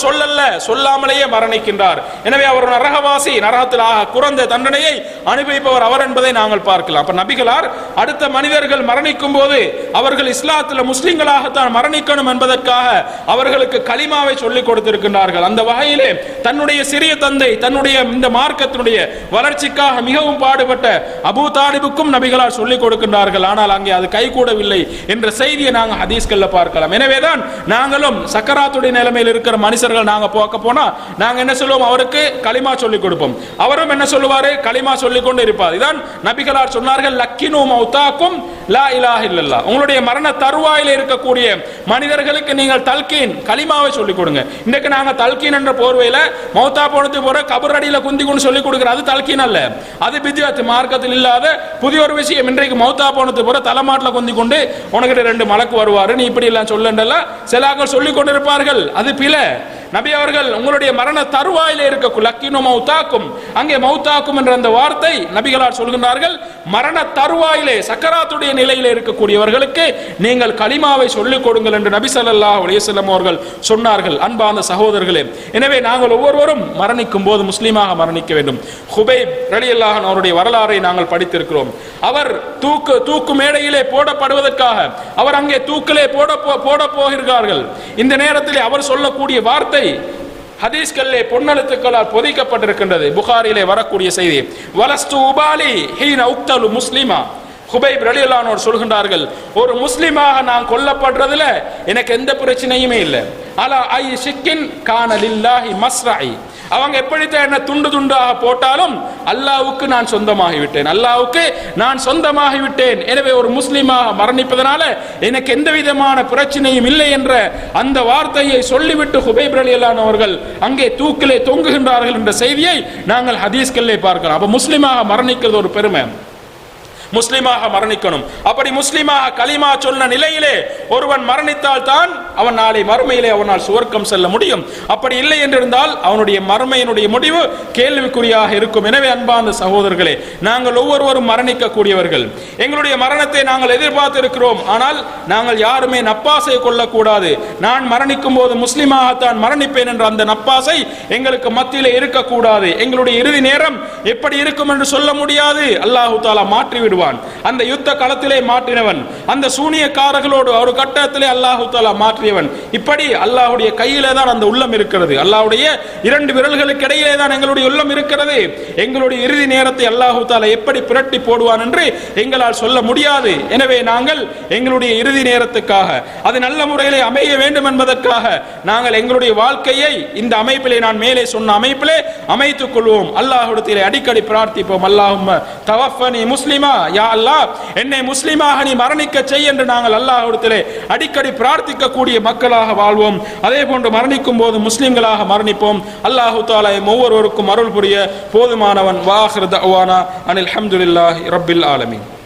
சொல்லல்ல, சொல்லாமலேயே மரணிக்கின்றார். எனவே அவர் நரகவாசி, நரகத்தில் குறைந்த தண்டனையை அனுபவிப்பவர் அவர் என்பதை நாங்கள் பார்க்கலாம். அப்ப நபிகளார் அடுத்த மனிதர்கள் மரணிக்கும் போது அவர்கள் இஸ்லாத்தில் முஸ்லிம்களாகத்தான் மரணிக்கணும் என்பதற்காக அவர்களுக்கு களிமாவை சொல்லிக் கொடுத்திருக்கின்றார்கள். அந்த வகையிலே தன்னுடைய சிறிய தந்தை தன்னுடைய இந்த மார்க்கத்தினுடைய வளர்ச்சிக்காக மிகவும் பாடுபட்ட அபூ தாலிபுக்கும் நபிகளார் சொல்லிக் கொடுக்கின்றார்கள். ஆனால் அங்கே அது கைகூடவில்லை என்ற செய்தியை நாங்கள் ஹதீஸ்கள்ல பார்க்கலாம். எனவேதான் நாங்களும் சக்கராத்துடைய நிலைமையில் இருக்கிற மனுஷர்கள் நாங்க போனா நாங்க என்ன சொல்லுவோம்? அவருக்கு களிமா சொல்லிக் கொடுப்போம். அவரும் என்ன சொல்லுவாரு? களிமா சொல்லிக் கொண்டு இருப்பார். இதான் நபிகளார் சொன்னார்கள், லக்கினு மௌதாக்கும் லா இலாஹ இல்லல்லாஹ். உங்களுடைய மரண தருவாயில இருக்கக்கூடிய மனிதர்களுக்கு நீங்கள் தல்கீன் களிமாவை சொல்லிக் கொடுங்க. இன்னைக்கு நாங்க தல்கீன் என்ற போர்வையில மௌத்தா போனது போற கபர் அடியில குந்தி கொண்டு சொல்லிக் கொடுக்கிற, அது தல்கீன் அல்ல, அது பித்அத், மார்க்கத்தில் இல்லாத புதிய ஒரு விஷயம். இன்றைக்கு மௌத்தா போனது போற தலைமாட்டில் குந்தி கொண்டு உனக்கிட்ட 2 மலக்கு வருவாரு, நீ இப்படி எல்லாம் சொல்லண்டெல்லாம் சிலாக்கள் சொல்லிக் கொண்டிருப்பார்கள். அது பிழை. நபி அவர்கள் உங்களுடைய மரண தருவாயிலே இருக்க லக்கினு மௌதாக்கும், அங்கே மௌதாக்கும் என்ற அந்த வார்த்தை நபிகளார் சொல்கின்றார்கள், மரண தருவாயிலே சக்கராத்துடைய நிலையிலே இருக்கக்கூடியவர்களுக்கு நீங்கள் களிமாவை சொல்லிக் கொடுங்கள் என்று நபி ஸல்லல்லாஹு அலைஹி வஸல்லம் அவர்கள் சொன்னார்கள். அன்பான சகோதரர்களே, எனவே நாங்கள் ஒவ்வொருவரும் மரணிக்கும் போது முஸ்லீமாக மரணிக்க வேண்டும். ஹுபைப் ரலியல்லாஹு அன்ஹு அவருடைய வரலாறை நாங்கள் படித்திருக்கிறோம். அவர் தூக்கு மேடையிலே போடப்படுவதற்காக அவர் அங்கே தூக்கிலே போட போகிறார்கள். இந்த நேரத்தில் அவர் சொல்லக்கூடிய வார்த்தை ஹதீஸ்களிலே பொன்னெழுத்துக்களால் பொதிக்கப்பட்டிருக்கின்றது. புகாரிலே வரக்கூடிய செய்தி, வலஸ்து உபாலி ஹீன உக்தலு முஸ்லிமா, ஹுபைப் ரலியல்லாஹு அன்ஹு சொல்கின்றார்கள், ஒரு முஸ்லிமாக நான் கொல்லப்படுறதுல எனக்கு எந்த பிரச்சனையுமே இல்லை. அலா ஐ ஷிக்கின் கான லில்லாஹி மஸ்ரஇ. அவங்க எப்படித்தான் என்ன துண்டு துண்டாக போட்டாலும் அல்லாஹ்வுக்கு நான் சொந்தமாகி விட்டேன், அல்லாஹ்வுக்கு நான் சொந்தமாகி விட்டேன். எனவே ஒரு முஸ்லிமாக மரணிப்பதனால எனக்கு எந்த விதமான பிரச்சனையும் இல்லை என்ற அந்த வார்த்தையை சொல்லிவிட்டு ஹுபைப் ரலியல்லாஹு அன்ஹு அவர்கள் அங்கே தூக்கிலே தொங்குகின்றார்கள் என்ற செய்தியை நாங்கள் ஹதீஸ்களிலே பார்க்கிறோம். அப்ப முஸ்லிமாக மரணிக்கிறது ஒரு பெருமை, முஸ்லிமாக மரணிக்கணும். அப்படி முஸ்லிமாக கலிமா சொன்ன நிலையிலே ஒருவன் மரணித்தால் தான் அவன் நாளை மறுமையிலே அவனால் சுவர்க்கம் செல்ல முடியும். அப்படி இல்லை என்றிருந்தால் அவனுடைய மறுமையினுடைய முடிவு கேள்விக்குறியாக இருக்கும். எனவே அன்பார்ந்த சகோதரர்களே, நாங்கள் ஒவ்வொருவரும் மரணிக்க கூடியவர்கள். எங்களுடைய மரணத்தை நாங்கள் எதிர்பார்த்திருக்கிறோம். ஆனால் நாங்கள் யாருமே நப்பாசை கொள்ளக்கூடாது. நான் மரணிக்கும் போது முஸ்லிமாகத்தான் மரணிப்பேன் என்ற அந்த நப்பாசை எங்களுக்கு மத்தியிலே இருக்கக்கூடாது. எங்களுடைய இறுதி நேரம் எப்படி இருக்கும் என்று சொல்ல முடியாது. அல்லாஹு தாலா மாற்றிவிடுவான். அந்த யுத்த களத்திலே மாற்றினவன், அந்த சூனியக்காரர்களோடு ஒரு கட்டத்திலே அல்லாஹு தாலா மாற்றியவன். இப்படி அல்லாஹ்வுடைய கையிலே தான் அந்த உள்ளம் இருக்கிறது. அல்லாஹ்வுடைய இரண்டு விரல்களுக்கு இடையிலே தான் எங்களுடைய உள்ளம் இருக்கிறது. எங்களுடைய இறுதி நேரத்தை அல்லாஹு தாலா எப்படி புரட்டி போடுவான் என்று எங்களால் சொல்ல முடியாது. எனவே நாங்கள் எங்களுடைய இறுதி நேரத்துக்காக அது நல்ல முறையிலே அமைய வேண்டும் என்பதற்காக நாங்கள் எங்களுடைய வாழ்க்கையை இந்த அமைப்பிலே, நான் மேலே சொன்ன அமைப்பிலே அமைத்துக் கொள்வோம். அல்லாஹ்விடத்திலே அடிக்கடி பிரார்த்திப்போம். அல்லாஹும்ம தவஃபனி முஸ்லிமா, யா அல்லாஹ் என்னை முஸ்லிமாக நீ மரணிக்க செய் என்று நாங்கள் அல்லாஹ்விடத்திலே அடிக்கடி பிரார்த்திக்க கூடிய மக்களாக வாழ்வோம். அதே போன்று மரணிக்கும் போது முஸ்லிம்களாக மரணிப்போம். அல்லாஹு தஆலா ஒவ்வொருவருக்கும் அருள் புரிய போதுமானவன். வாஹிர் தஅவானா அனில் ஹம்துலில்லாஹி ரப்பில் ஆலமீன்.